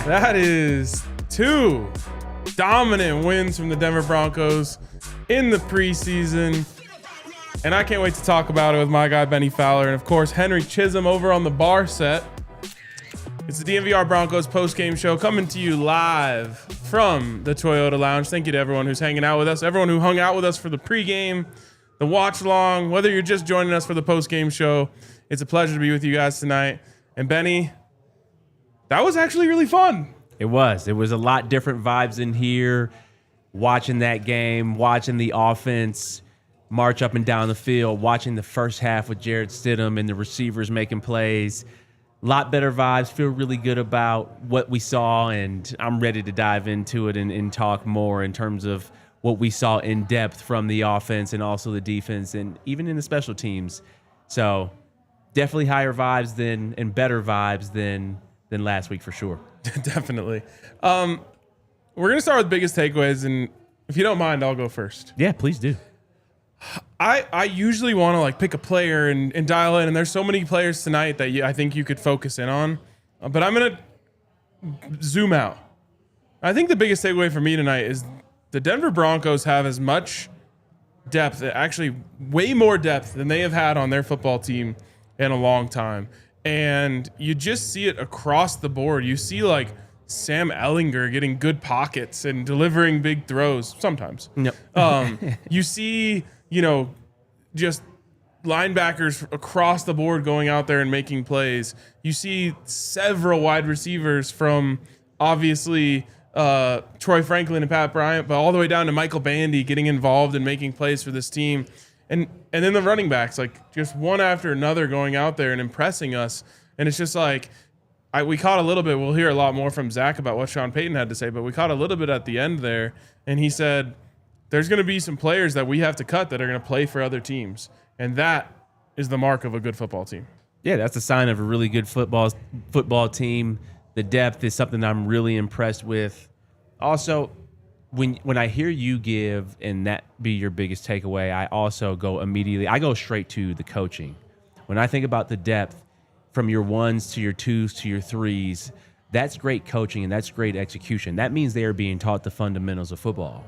That is 2 dominant wins from the Denver Broncos in the preseason. And I can't wait to talk about it with my guy, Bennie Fowler. And, of course, Henry Chisholm over on the bar set. It's the DNVR Broncos postgame show coming to you live from the Toyota Lounge. Thank you to everyone who's hanging out with us, everyone who hung out with us for the pregame, the watch-along, whether you're just joining us for the postgame show. It's a pleasure to be with you guys tonight. And, Bennie, that was actually really fun. It was. It was a lot different vibes in here, watching that game, watching the offense march up and down the field, watching the first half with Jarrett Stidham and the receivers making plays. A lot better vibes. Feel really good about what we saw, and I'm ready to dive into it and talk more in terms of what we saw in depth from the offense and also the defense and even in the special teams. So definitely higher vibes and better vibes than last week for sure. Definitely. We're going to start with biggest takeaways, and if you don't mind, I'll go first. Yeah, please do. I usually want to like pick a player and dial in, and there's so many players tonight that I think you could focus in on, but I'm going to zoom out. I think the biggest takeaway for me tonight is the Denver Broncos have as much depth, actually way more depth than they have had on their football team in a long time. And you just see it across the board. You see like Sam Ehlinger getting good pockets and delivering big throws sometimes. Yep. You see, just linebackers across the board going out there and making plays. You see several wide receivers from obviously Troy Franklin and Pat Bryant, but all the way down to Michael Bandy getting involved and making plays for this team. And then the running backs, like just one after another going out there and impressing us. And it's just like we caught a little bit. We'll hear a lot more from Zac about what Sean Payton had to say, but we caught a little bit at the end there. And he said, there's going to be some players that we have to cut that are going to play for other teams. And that is the mark of a good football team. Yeah, that's a sign of a really good football team. The depth is something I'm really impressed with. Also, when I hear you give and that be your biggest takeaway, I also go straight to the coaching. When I think about the depth from your ones to your twos to your threes, that's great coaching and that's great execution. That means they are being taught the fundamentals of football.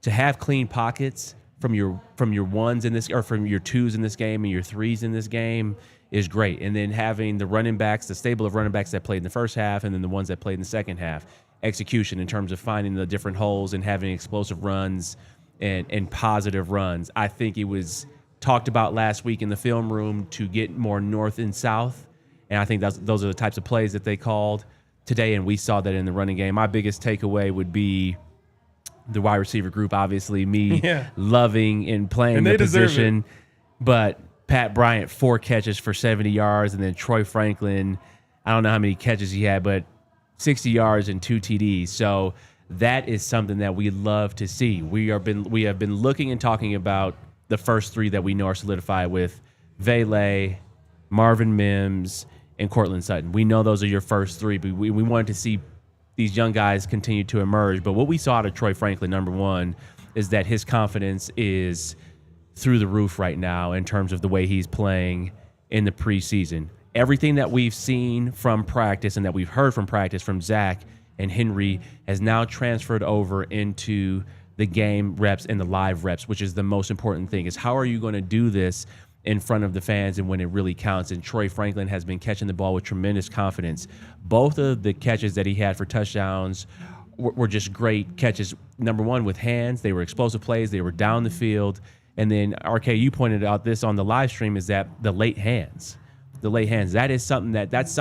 To have clean pockets from your ones in this, or from your twos in this game and your threes in this game is great. And then having the running backs, the stable of running backs that played in the first half and then the ones that played in the second half. Execution in terms of finding the different holes and having explosive runs and positive runs. I think it was talked about last week in the film room to get more north and south, and I think those are the types of plays that they called today, and we saw that in the running game. My biggest takeaway would be the wide receiver group, obviously, loving and playing the position, but Pat Bryant, 4 catches for 70 yards, and then Troy Franklin, I don't know how many catches he had, but 60 yards and 2 TDs. So that is something that we love to see. We have been looking and talking about the first 3 that we know are solidified with Vele, Marvin Mims, and Cortland Sutton. We know those are your first 3, but we wanted to see these young guys continue to emerge. But what we saw out of Troy Franklin, number one, is that his confidence is through the roof right now in terms of the way he's playing in the preseason. Everything that we've seen from practice and that we've heard from practice from Zac and Henry has now transferred over into the game reps and the live reps, which is the most important thing, is how are you going to do this in front of the fans and when it really counts? And Troy Franklin has been catching the ball with tremendous confidence. Both of the catches that he had for touchdowns were just great catches. Number one, with hands. They were explosive plays. They were down the field. And then, RK, you pointed out this on the live stream, is that the late hands. The late hands. That is something that's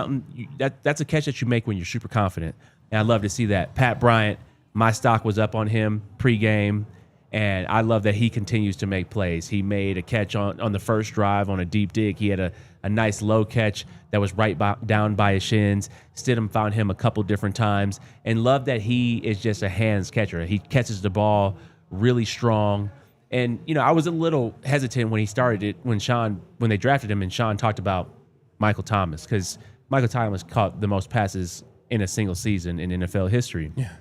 a catch that you make when you're super confident. And I love to see that. Pat Bryant, my stock was up on him pregame, And I love that he continues to make plays. He made a catch on the first drive on a deep dig. He had a nice low catch that was down by his shins. Stidham found him a couple different times. And love that he is just a hands catcher. He catches the ball really strong. And, I was a little hesitant when he started it, when they drafted him and Sean talked about Michael Thomas, because Michael Thomas caught the most passes in a single season in NFL history. Yeah.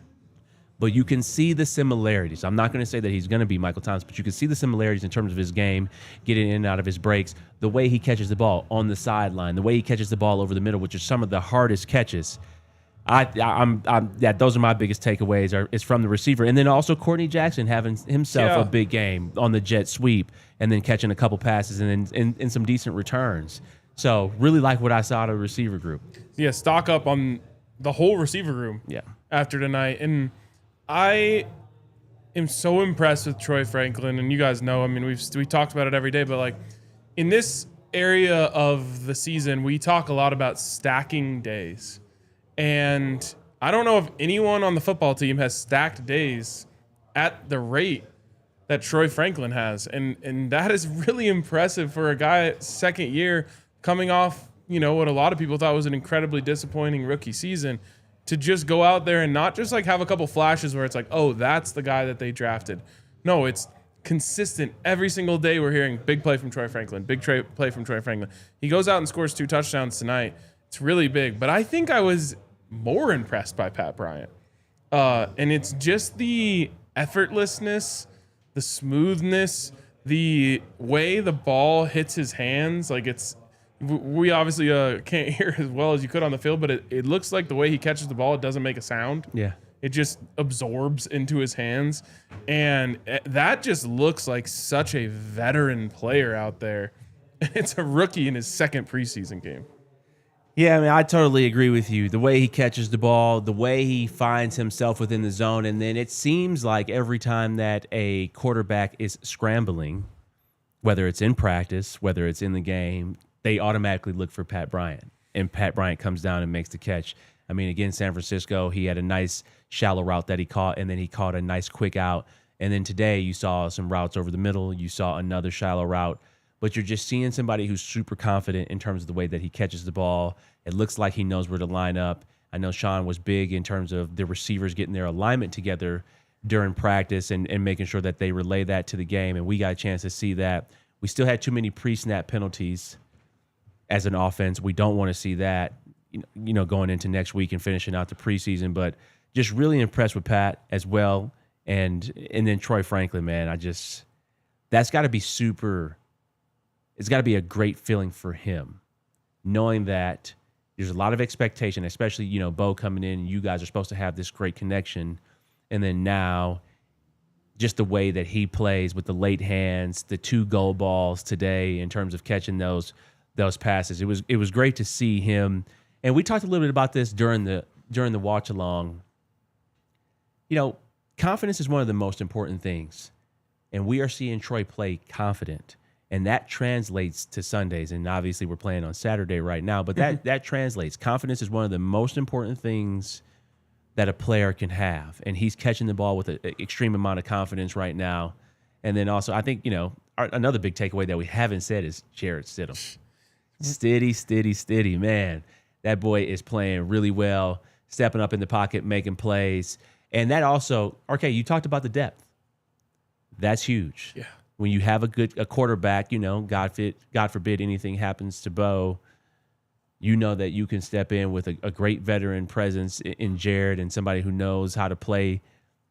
But you can see the similarities. I'm not going to say that he's going to be Michael Thomas, but you can see the similarities in terms of his game, getting in and out of his breaks, the way he catches the ball on the sideline, the way he catches the ball over the middle, which are some of the hardest catches. Those are my biggest takeaways. Is from the receiver, and then also Courtney Jackson having himself a big game on the jet sweep, and then catching a couple passes and then some decent returns. So really like what I saw out of the receiver group. Yeah, stock up on the whole receiver room. Yeah. After tonight, and I am so impressed with Troy Franklin, and you guys know, I mean, we talked about it every day, but like in this area of the season, we talk a lot about stacking days. And I don't know if anyone on the football team has stacked days at the rate that Troy Franklin has. And that is really impressive for a guy second year coming off, what a lot of people thought was an incredibly disappointing rookie season, to just go out there and not just like have a couple flashes where it's like, oh, that's the guy that they drafted. No, it's consistent. Every single day we're hearing big play from Troy Franklin, play from Troy Franklin. He goes out and scores 2 touchdowns tonight. It's really big. But I think I was more impressed by Pat Bryant. And it's just the effortlessness, the smoothness, the way the ball hits his hands. Like we obviously can't hear as well as you could on the field, but it looks like the way he catches the ball, it doesn't make a sound. Yeah. It just absorbs into his hands. And that just looks like such a veteran player out there. It's a rookie in his second preseason game. Yeah, I mean, I totally agree with you. The way he catches the ball, the way he finds himself within the zone, and then it seems like every time that a quarterback is scrambling, whether it's in practice, whether it's in the game, they automatically look for Pat Bryant. And Pat Bryant comes down and makes the catch. I mean, again, San Francisco, he had a nice shallow route that he caught, and then he caught a nice quick out. And then today you saw some routes over the middle. You saw another shallow route. But you're just seeing somebody who's super confident in terms of the way that he catches the ball. It looks like he knows where to line up. I know Sean was big in terms of the receivers getting their alignment together during practice and making sure that they relay that to the game, and we got a chance to see that. We still had too many pre-snap penalties as an offense. We don't want to see that, going into next week and finishing out the preseason, but just really impressed with Pat as well. And then Troy Franklin, man, that's got to be it's got to be a great feeling for him, knowing that there's a lot of expectation, especially, Bo coming in, you guys are supposed to have this great connection. And then now just the way that he plays with the late hands, the 2 goal balls today in terms of catching those passes. It was great to see him. And we talked a little bit about this during the watch along. Confidence is one of the most important things. And we are seeing Troy play confident. And that translates to Sundays. And obviously we're playing on Saturday right now, but that translates. Confidence is one of the most important things that a player can have. And he's catching the ball with an extreme amount of confidence right now. And then also, I think, another big takeaway that we haven't said is Jarrett Stidham. Steady, man. That boy is playing really well, stepping up in the pocket, making plays. And that also, okay, you talked about the depth. That's huge. Yeah. When you have a quarterback, God forbid anything happens to Bo, that you can step in with a great veteran presence in Jarrett and somebody who knows how to play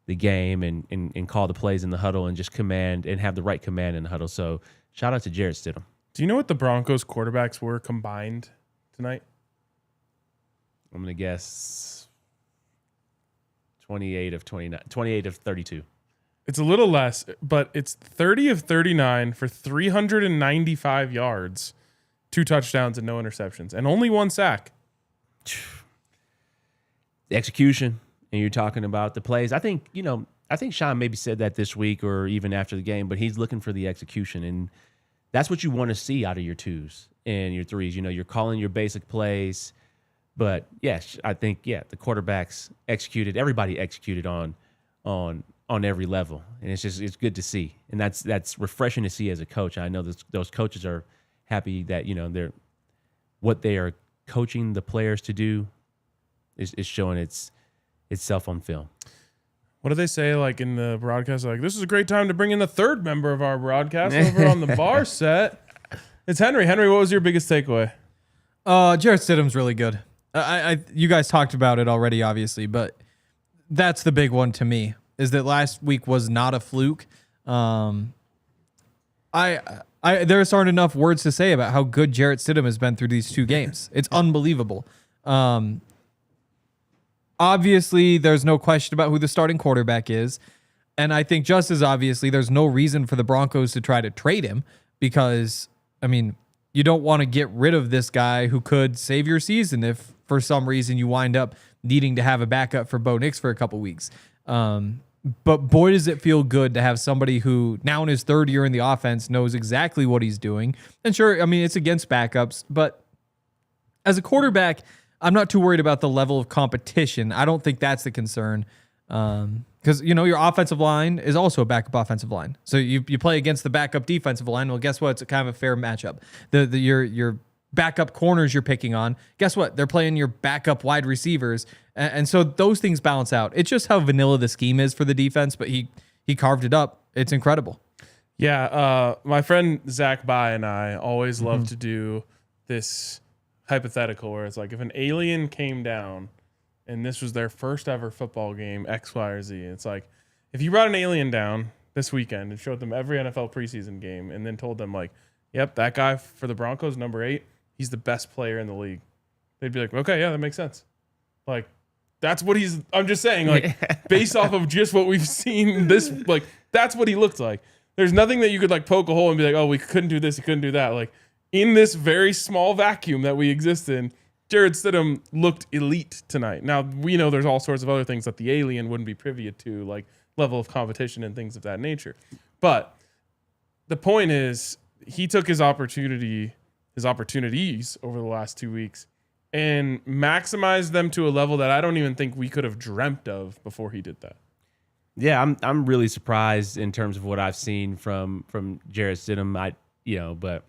the game and call the plays in the huddle and just command and have the right command in the huddle. So shout out to Jarrett Stidham. Do you know what the Broncos quarterbacks were combined tonight? I'm going to guess 28 of 32. It's a little less, but it's 30 of 39 for 395 yards, 2 touchdowns and no interceptions, and only 1 sack. The execution, and you're talking about the plays. I think Sean maybe said that this week or even after the game, but he's looking for the execution, and that's what you want to see out of your 2s and your 3s. You're calling your basic plays, but yes, I think the quarterbacks executed. Everybody executed on on every level, and it's good to see, and that's refreshing to see as a coach. I know those coaches are happy that they're what they are coaching the players to do is showing itself on film. What do they say like in the broadcast? Like, this is a great time to bring in the third member of our broadcast over on the bar set. It's Henry. Henry, what was your biggest takeaway? Jarrett Stidham's really good. You guys talked about it already, obviously, but that's the big one to me, is that last week was not a fluke. There aren't enough words to say about how good Jarrett Stidham has been through these 2 games. It's unbelievable. Obviously, there's no question about who the starting quarterback is. And I think just as obviously, there's no reason for the Broncos to try to trade him because, I mean, you don't want to get rid of this guy who could save your season if for some reason you wind up needing to have a backup for Bo Nix for a couple weeks. But boy, does it feel good to have somebody who now in his 3rd year in the offense knows exactly what he's doing. And sure, I mean, it's against backups, but as a quarterback, I'm not too worried about the level of competition. I don't think that's the concern. Because, your offensive line is also a backup offensive line. So you play against the backup defensive line. Well, guess what? It's kind of a fair matchup. Your backup corners you're picking on, guess what? They're playing your backup wide receivers. And so those things balance out. It's just how vanilla the scheme is for the defense, but he carved it up. It's incredible. Yeah, my friend Zach Bye and I always love to do this hypothetical where it's like if an alien came down and this was their first ever football game, X, Y, or Z. It's like if you brought an alien down this weekend and showed them every NFL preseason game and then told them like, yep, that guy for the Broncos, number 8, he's the best player in the league. They'd be like, okay, yeah, that makes sense. Like, that's what I'm just saying, like, based off of just what we've seen this, like, that's what he looked like. There's nothing that you could like poke a hole and be like, oh, we couldn't do this, he couldn't do that. Like, in this very small vacuum that we exist in, Jarrett Stidham looked elite tonight. Now, we know there's all sorts of other things that the alien wouldn't be privy to, like level of competition and things of that nature. But the point is, he took his opportunities over the last 2 weeks and maximized them to a level that I don't even think we could have dreamt of before he did that. Yeah, I'm really surprised in terms of what I've seen from Jarrett Stidham. But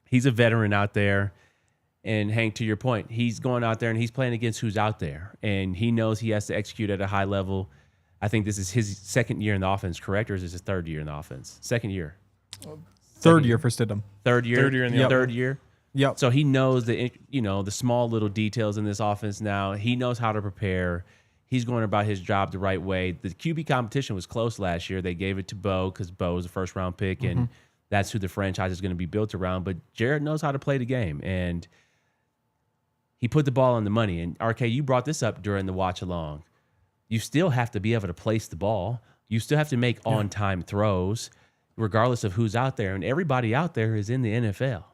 he's a veteran out there. And Hank, to your point, he's going out there and he's playing against who's out there. And he knows he has to execute at a high level. I think this is his 2nd year in the offense, correct? Or is this his 3rd year in the offense? 2nd year. 3rd year for Stidham. 3rd year. 3rd year in the third year. Yep. So he knows the small little details in this offense now. He knows how to prepare. He's going about his job the right way. The QB competition was close last year. They gave it to Bo because Bo was a first-round pick, and that's who the franchise is going to be built around. But Jarrett knows how to play the game, and he put the ball on the money. And, RK, you brought this up during the watch-along. You still have to be able to place the ball. You still have to make on-time throws, regardless of who's out there. And everybody out there is in the NFL.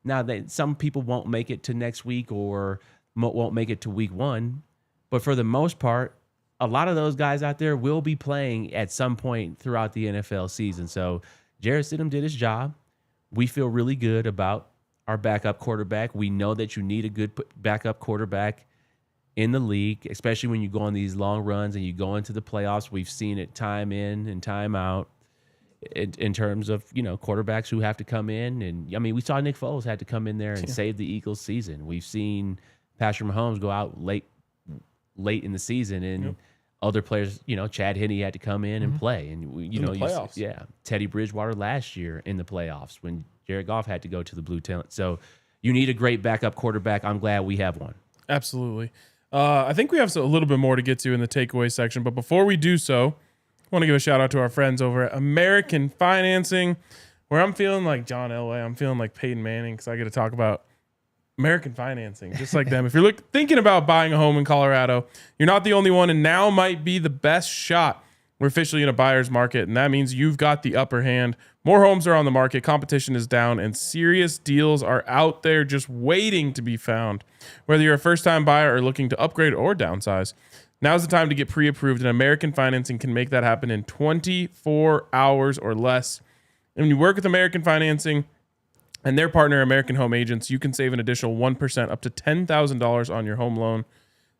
Now, some people won't make it to next week or won't make it to week 1. But for the most part, a lot of those guys out there will be playing at some point throughout the NFL season. So Jarrett Stidham did his job. We feel really good about our backup quarterback. We know that you need a good backup quarterback in the league, especially when you go on these long runs and you go into the playoffs. We've seen it time in and time out in terms of, quarterbacks who have to come in. And, I mean, we saw Nick Foles had to come in there and save the Eagles season. We've seen Patrick Mahomes go out late in the season, and other players, Chad Henne had to come in and play. And, in the playoffs. Teddy Bridgewater last year in the playoffs when Jared Goff had to go to the blue talent. So you need a great backup quarterback. I'm glad we have one. Absolutely. I think we have a little bit more to get to in the takeaway section, but before we do so, I want to give a shout out to our friends over at American Financing, where I'm feeling like John Elway. I'm feeling like Peyton Manning because I get to talk about American Financing, just like them. If you're thinking about buying a home in Colorado, you're not the only one, and now might be the best shot. We're officially in a buyer's market, and that means you've got the upper hand. More homes are on the market, competition is down, and serious deals are out there just waiting to be found. Whether you're a first-time buyer or looking to upgrade or downsize, now's the time to get pre-approved, and American Financing can make that happen in 24 hours or less. And when you work with American Financing and their partner, American Home Agents, you can save an additional 1% up to $10,000 on your home loan.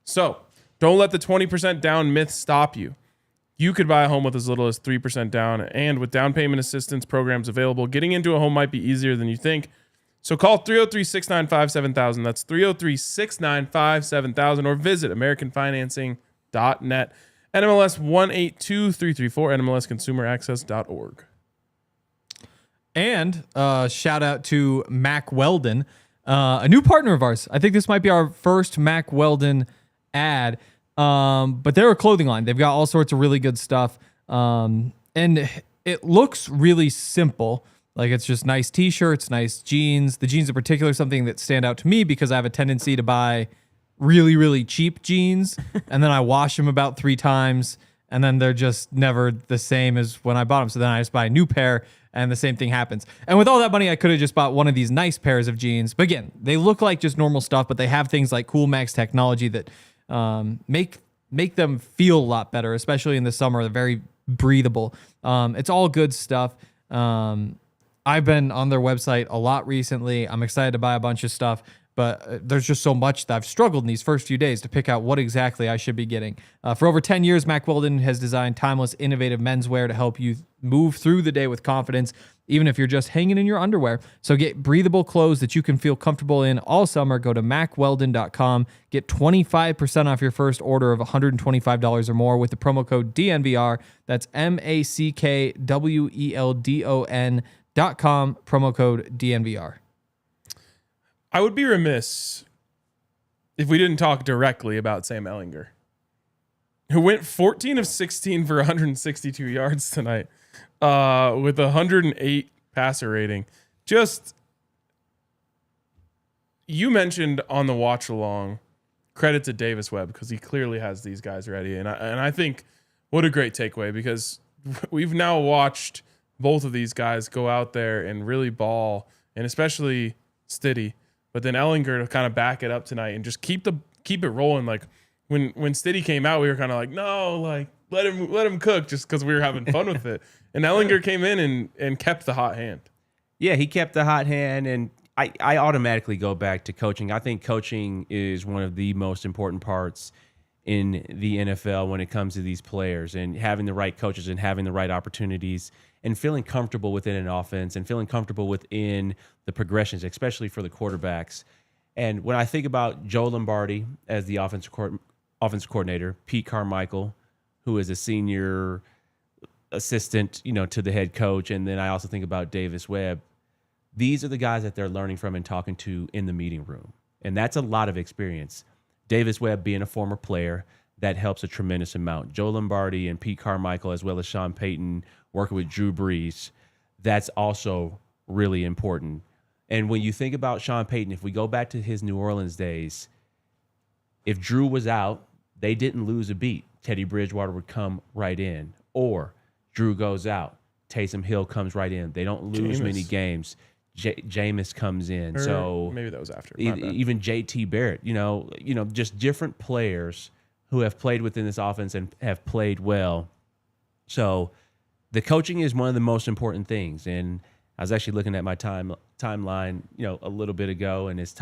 So don't let the 20% down myth stop you. You could buy a home with as little as 3% down, and with down payment assistance programs available, getting into a home might be easier than you think. So call 303-695-7000. That's 303-695-7000, or visit americanfinancing.net. NMLS 182334, NMLSconsumeraccess.org. And shout out to Mac Weldon, a new partner of ours. I think this might be our first Mac Weldon ad. But they're a clothing line. They've got all sorts of really good stuff. And it looks really simple. Like, it's just nice t-shirts, nice jeans. The jeans in particular, something that stand out to me because I have a tendency to buy really, really cheap jeans. And then I wash them about 3 times. And then they're just never the same as when I bought them. So then I just buy a new pair and the same thing happens. And with all that money, I could have just bought one of these nice pairs of jeans. But again, they look like just normal stuff, but they have things like Cool Max technology that make them feel a lot better, especially in the summer. They're very breathable. It's all good stuff. I've been on their website a lot recently. I'm excited to buy a bunch of stuff, but there's just so much that I've struggled in these first few days to pick out what exactly I should be getting. For over 10 years, Mac Weldon has designed timeless, innovative menswear to help you move through the day with confidence, even if you're just hanging in your underwear. So get breathable clothes that you can feel comfortable in all summer. Go to macweldon.com. Get 25% off your first order of $125 or more with the promo code DNVR. That's MACKWELDON.com, promo code DNVR. I would be remiss if we didn't talk directly about Sam Ehlinger, who went 14 of 16 for 162 yards tonight with a 108 passer rating. Just, you mentioned on the watch along, credit to Davis Webb because he clearly has these guys ready. And I think what a great takeaway, because we've now watched both of these guys go out there and really ball, and especially Stiddy. But then Ehlinger to kind of back it up tonight and just keep it rolling. Like when Stiddy came out, we were kind of like, no, like let him cook, just because we were having fun with it. And Ehlinger came in and kept the hot hand. Yeah, he kept the hot hand, and I automatically go back to coaching. I think coaching is one of the most important parts in the NFL when it comes to these players, and having the right coaches and having the right opportunities and feeling comfortable within an offense and feeling comfortable within the progressions, especially for the quarterbacks. And when I think about Joe Lombardi as the offensive coordinator, Pete Carmichael, who is a senior assistant, to the head coach, and then I also think about Davis Webb, these are the guys that they're learning from and talking to in the meeting room. And that's a lot of experience. Davis Webb being a former player, that helps a tremendous amount. Joe Lombardi and Pete Carmichael, as well as Sean Payton, working with Drew Brees, that's also really important. And when you think about Sean Payton, if we go back to his New Orleans days, if Drew was out, they didn't lose a beat. Teddy Bridgewater would come right in. Or Drew goes out, Taysom Hill comes right in. They don't lose many games. Jameis comes in. So maybe that was after. Even JT Barrett, just different players who have played within this offense and have played well. So the coaching is one of the most important things. And I was actually looking at my timeline, a little bit ago, and is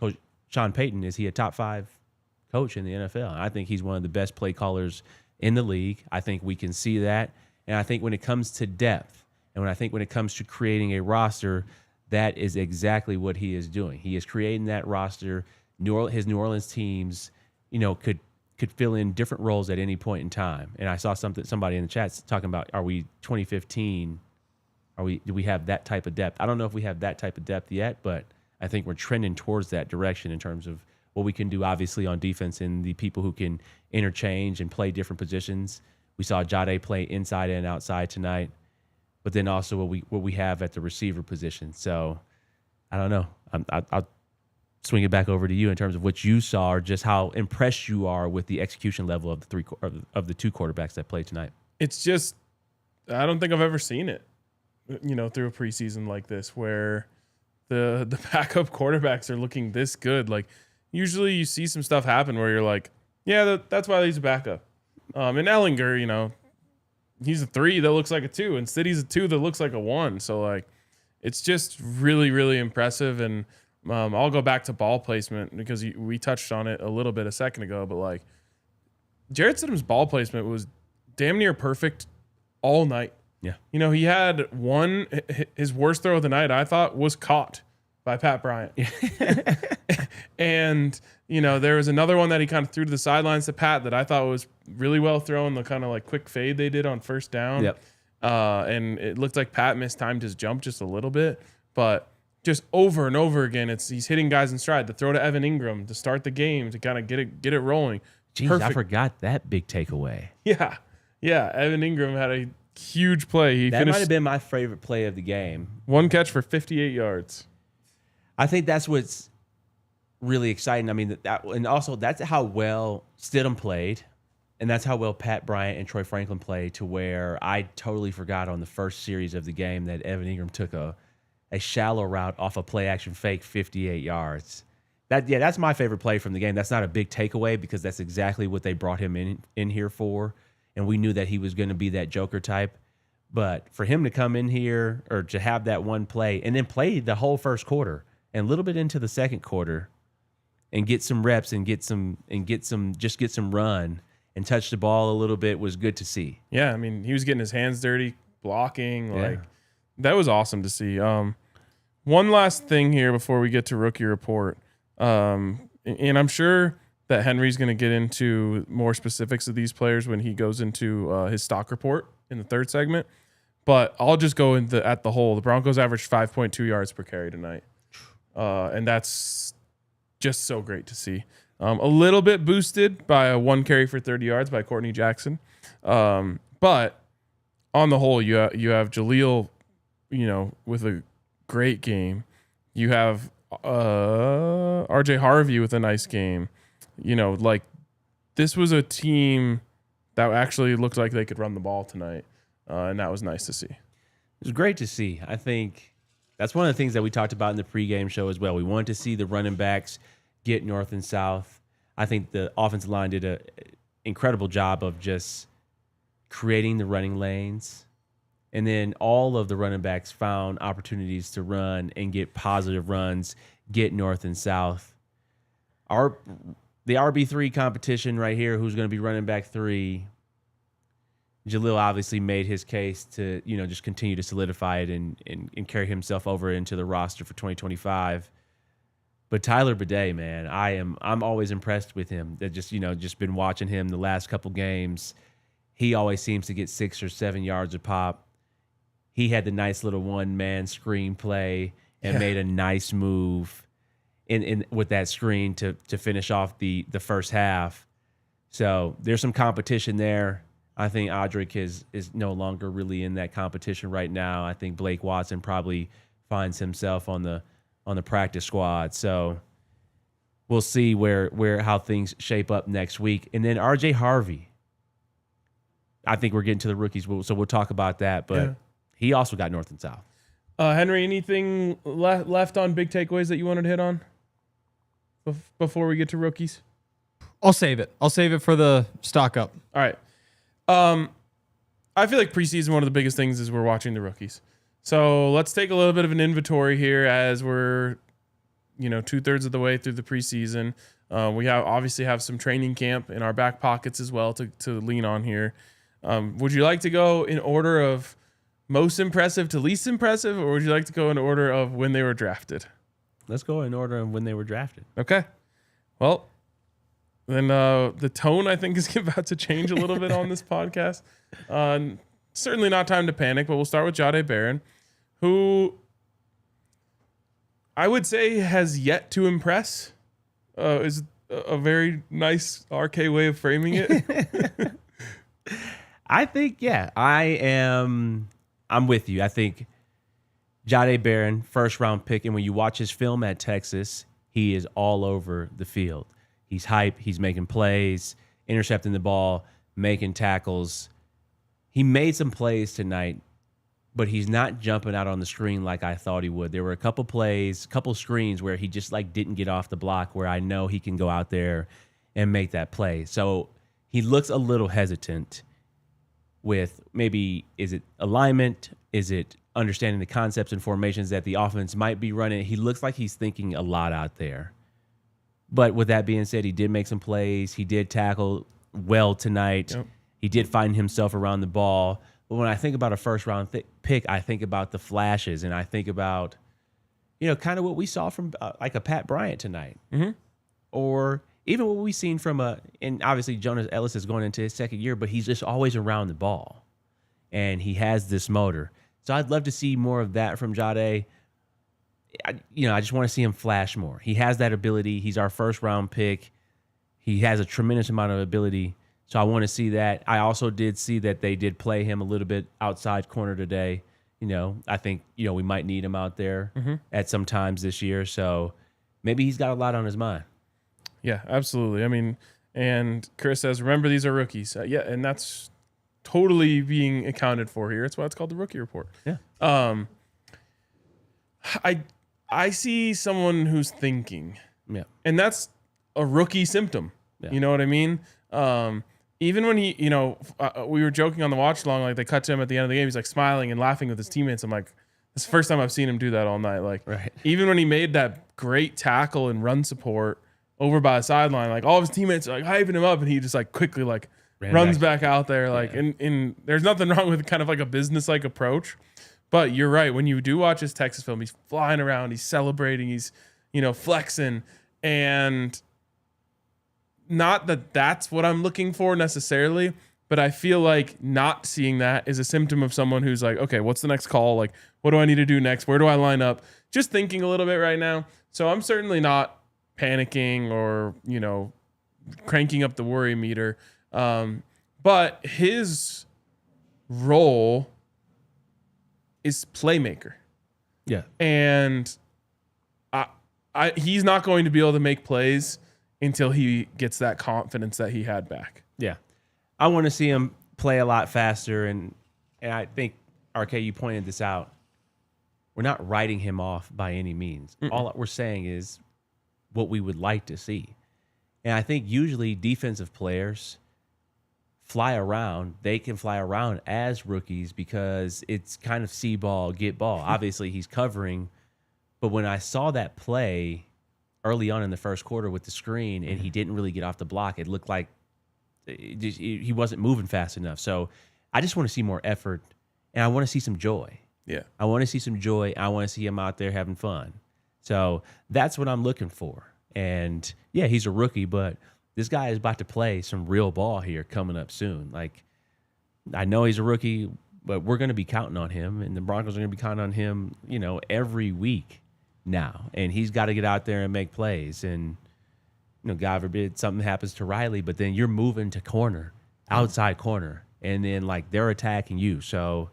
Coach Sean Payton, is he a top 5 coach in the NFL? And I think he's one of the best play callers in the league. I think we can see that. And I think when it comes to depth, and when it comes to creating a roster, that is exactly what he is doing. He is creating that roster. His New Orleans teams, could fill in different roles at any point in time. And I saw somebody in the chat talking about, are we 2015? Do we have that type of depth? I don't know if we have that type of depth yet, but I think we're trending towards that direction in terms of what we can do, obviously, on defense and the people who can interchange and play different positions. We saw Jade play inside and outside tonight, but then also what we have at the receiver position. So I don't know. I'll swing it back over to you in terms of what you saw, or just how impressed you are with the execution level of the 2 quarterbacks that played tonight. It's just, I don't think I've ever seen it, through a preseason like this, where the backup quarterbacks are looking this good. Like, usually you see some stuff happen where you're like, yeah, that's why he's a backup. And Ehlinger, he's a 3 that looks like a 2, and City's a 2 that looks like a 1. So, like, it's just really, really impressive. And I'll go back to ball placement because we touched on it a little bit a second ago, but like Jarrett Stidham's ball placement was damn near perfect all night. Yeah. You know, he had his worst throw of the night, I thought, was caught by Pat Bryant. And, you know, there was another one that he kind of threw to the sidelines to Pat that I thought was really well thrown, the kind of like quick fade they did on first down. Yep. And it looked like Pat mistimed his jump just a little bit, but just over and over again, he's hitting guys in stride. The throw to Evan Engram to start the game to kind of get it rolling. Jeez, Perfect. I forgot that big takeaway. Yeah. Evan Engram had a huge play. That might have been my favorite play of the game. One catch for 58 yards. I think that's what's really exciting. I mean, and also that's how well Stidham played, and that's how well Pat Bryant and Troy Franklin played, to where I totally forgot on the first series of the game that Evan Engram took a shallow route off a play-action fake 58 yards. That's my favorite play from the game. That's not a big takeaway because that's exactly what they brought him in here for, and we knew that he was going to be that Joker type. But for him to come in here or to have that one play and then play the whole first quarter and a little bit into the second quarter and get some reps and get some run and touch the ball a little bit was good to see. Yeah, I mean, he was getting his hands dirty, blocking, that was awesome to see. One last thing here before we get to rookie report. And I'm sure that Henry's going to get into more specifics of these players when he goes into his stock report in the third segment. But I'll just go at the whole. The Broncos averaged 5.2 yards per carry tonight. And that's just so great to see. A little bit boosted by a 1 carry for 30 yards by Courtney Jackson. But on the whole, you have Jaleel, you know, with a great game. You have RJ Harvey with a nice game. You know, like, this was a team that actually looked like they could run the ball tonight. And that was nice to see. It was great to see. I think that's one of the things that we talked about in the pregame show as well. We wanted to see the running backs get north and south. I think the offensive line did an incredible job of just creating the running lanes. And then all of the running backs found opportunities to run and get positive runs, get north and south. The RB3 competition right here, who's going to be running back 3, Jaleel obviously made his case to, you know, just continue to solidify it and carry himself over into the roster for 2025. But Tyler Badie, man, I'm always impressed with him. That just been watching him the last couple games. He always seems to get 6 or 7 yards a pop. He had the nice little one-man screen play and made a nice move in with that screen to finish off the first half. So there's some competition there. I think Audric is no longer really in that competition right now. I think Blake Watson probably finds himself on the practice squad. So we'll see how things shape up next week. And then RJ Harvey. I think we're getting to the rookies, so we'll talk about that. But he also got north and south. Henry, anything left on big takeaways that you wanted to hit on before we get to rookies? I'll save it. I'll save it for the stock up. All right. I feel like preseason, one of the biggest things is we're watching the rookies. So let's take a little bit of an inventory here as we're, 2/3 of the way through the preseason. We obviously have some training camp in our back pockets as well to lean on here. Would you like to go in order of most impressive to least impressive, or would you like to go in order of when they were drafted? Let's go in order of when they were drafted. Okay. Well, then the tone, I think, is about to change a little bit on this podcast. Certainly not time to panic, but we'll start with Jahdae Barron, who I would say has yet to impress. Is a very nice RK way of framing it. I think, I'm with you. I think Jahdae Barron, first round pick, and when you watch his film at Texas, he is all over the field. He's hype. He's making plays, intercepting the ball, making tackles. He made some plays tonight, but he's not jumping out on the screen like I thought he would. There were a couple plays, couple screens where he just didn't get off the block, where I know he can go out there and make that play. So he looks a little hesitant with maybe, is it alignment? Is it understanding the concepts and formations that the offense might be running? He looks like he's thinking a lot out there. But with that being said, he did make some plays. He did tackle well tonight. Yep. He did find himself around the ball. But when I think about a first-round pick, I think about the flashes, and I think about, kind of what we saw from like a Pat Bryant tonight. Mm-hmm. Or even what we've seen from and obviously Jonas Ellis is going into his second year, but he's just always around the ball. And he has this motor. So I'd love to see more of that from Jade. I just want to see him flash more. He has that ability. He's our first-round pick. He has a tremendous amount of ability. So I want to see that. I also did see that they did play him a little bit outside corner today. I think, we might need him out there at some times this year. So maybe he's got a lot on his mind. Yeah, absolutely. I mean, and Chris says, remember, these are rookies. Yeah, and that's totally being accounted for here. That's why it's called the rookie report. Yeah. I see someone who's thinking. Yeah. And that's a rookie symptom. Yeah. You know what I mean? Even when he, we were joking on the watch along, like they cut to him at the end of the game, he's like smiling and laughing with his teammates. I'm like, this is the first time I've seen him do that all night. Like, right. Even when he made that great tackle and run support over by the sideline, like all of his teammates are like hyping him up, and he just like quickly like runs back out there. Like, and there's nothing wrong with kind of like a business-like approach. But you're right. When you do watch his Texas film, he's flying around, he's celebrating, he's, flexing. And not that that's what I'm looking for necessarily, but I feel like not seeing that is a symptom of someone who's like, okay, what's the next call? Like, what do I need to do next? Where do I line up? Just thinking a little bit right now. So I'm certainly not panicking or, cranking up the worry meter. But his role is playmaker. Yeah. And he's not going to be able to make plays until he gets that confidence that he had back. Yeah. I want to see him play a lot faster. And I think, RK, you pointed this out. We're not writing him off by any means. All we're saying is what we would like to see. And I think usually defensive players fly around. They can fly around as rookies because it's kind of see ball, get ball. Obviously, he's covering. But when I saw that play early on in the first quarter with the screen and he didn't really get off the block, it looked like he wasn't moving fast enough. So I just want to see more effort, and I want to see some joy. Yeah. I want to see some joy. I want to see him out there having fun. So that's what I'm looking for. And, yeah, he's a rookie, but this guy is about to play some real ball here coming up soon. Like, I know he's a rookie, but we're going to be counting on him, and the Broncos are going to be counting on him, every week now. And he's got to get out there and make plays. And, God forbid something happens to Riley, but then you're moving to corner, outside corner, and then, they're attacking you. So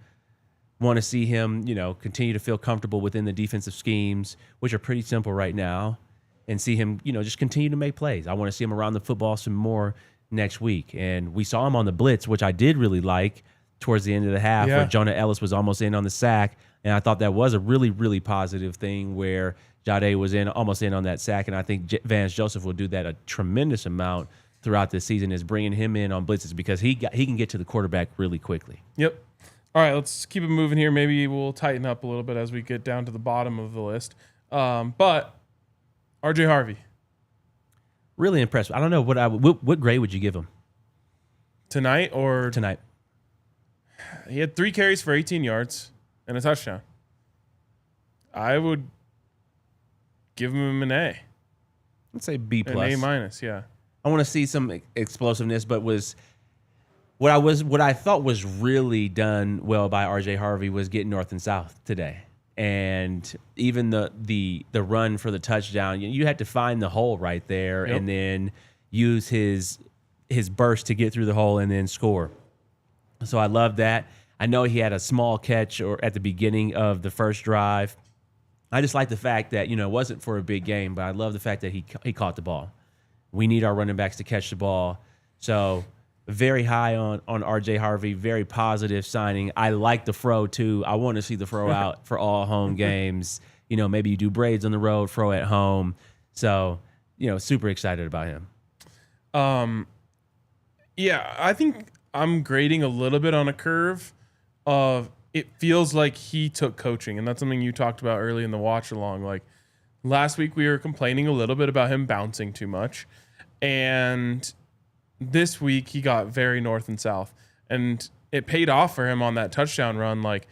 want to see him, continue to feel comfortable within the defensive schemes, which are pretty simple right now, and see him, just continue to make plays. I want to see him around the football some more next week. And we saw him on the blitz, which I did really like towards the end of the half, where Jonah Ellis was almost in on the sack. And I thought that was a really, really positive thing where Jade was almost in on that sack. And I think Vance Joseph will do that a tremendous amount throughout this season, is bringing him in on blitzes because he can get to the quarterback really quickly. Yep. All right, let's keep it moving here. Maybe we'll tighten up a little bit as we get down to the bottom of the list. But RJ Harvey. Really impressed. I don't know what grade would you give him? Tonight. He had 3 carries for 18 yards and a touchdown. I would give him an A. Let's say B+. An A-, yeah. I want to see some explosiveness, but what I thought was really done well by RJ Harvey was getting north and south today. And even the run for the touchdown, you had to find the hole right there and then use his burst to get through the hole and then score. So I love that. I know he had a small catch at the beginning of the first drive. I just like the fact that, it wasn't for a big game, but I love the fact that he caught the ball. We need our running backs to catch the ball. So very high on RJ Harvey, very positive signing. I like the fro too. I want to see the fro out for all home games. Maybe you do braids on the road, fro at home. So, super excited about him. Yeah, I think I'm grading a little bit on a curve of it feels like he took coaching, and that's something you talked about early in the watch along. Like last week we were complaining a little bit about him bouncing too much, and this week he got very north and south. and it paid off for him on that touchdown run. Like,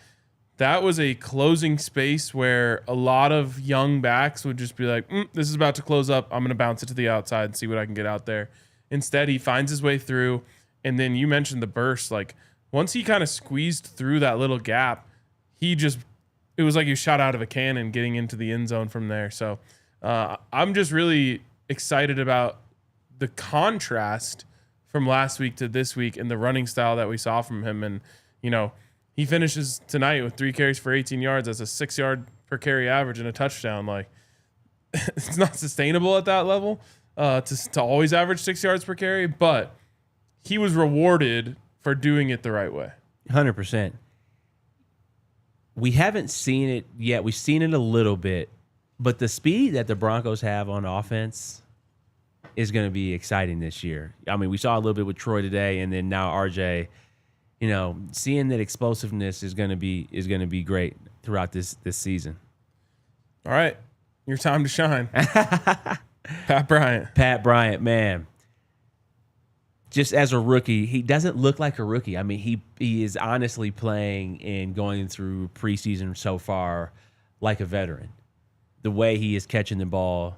that was a closing space where a lot of young backs would just be like, this is about to close up. I'm going to bounce it to the outside and see what I can get out there. Instead, he finds his way through. And then you mentioned the burst. Like, once he kind of squeezed through that little gap, it was like he shot out of a cannon getting into the end zone from there. So I'm just really excited about the contrast from last week to this week and the running style that we saw from him. And, he finishes tonight with 3 carries for 18 yards. That's a 6-yard per carry average and a touchdown. Like, it's not sustainable at that level to always average 6 yards per carry, but he was rewarded for doing it the right way. 100%. We haven't seen it yet. We've seen it a little bit, but the speed that the Broncos have on offense is going to be exciting this year. I mean, we saw a little bit with Troy today, and then now RJ. Seeing that explosiveness is going to be great throughout this season. All right, your time to shine. Pat Bryant, man. Just as a rookie, he doesn't look like a rookie. I mean, he is honestly playing and going through preseason so far like a veteran. The way he is catching the ball,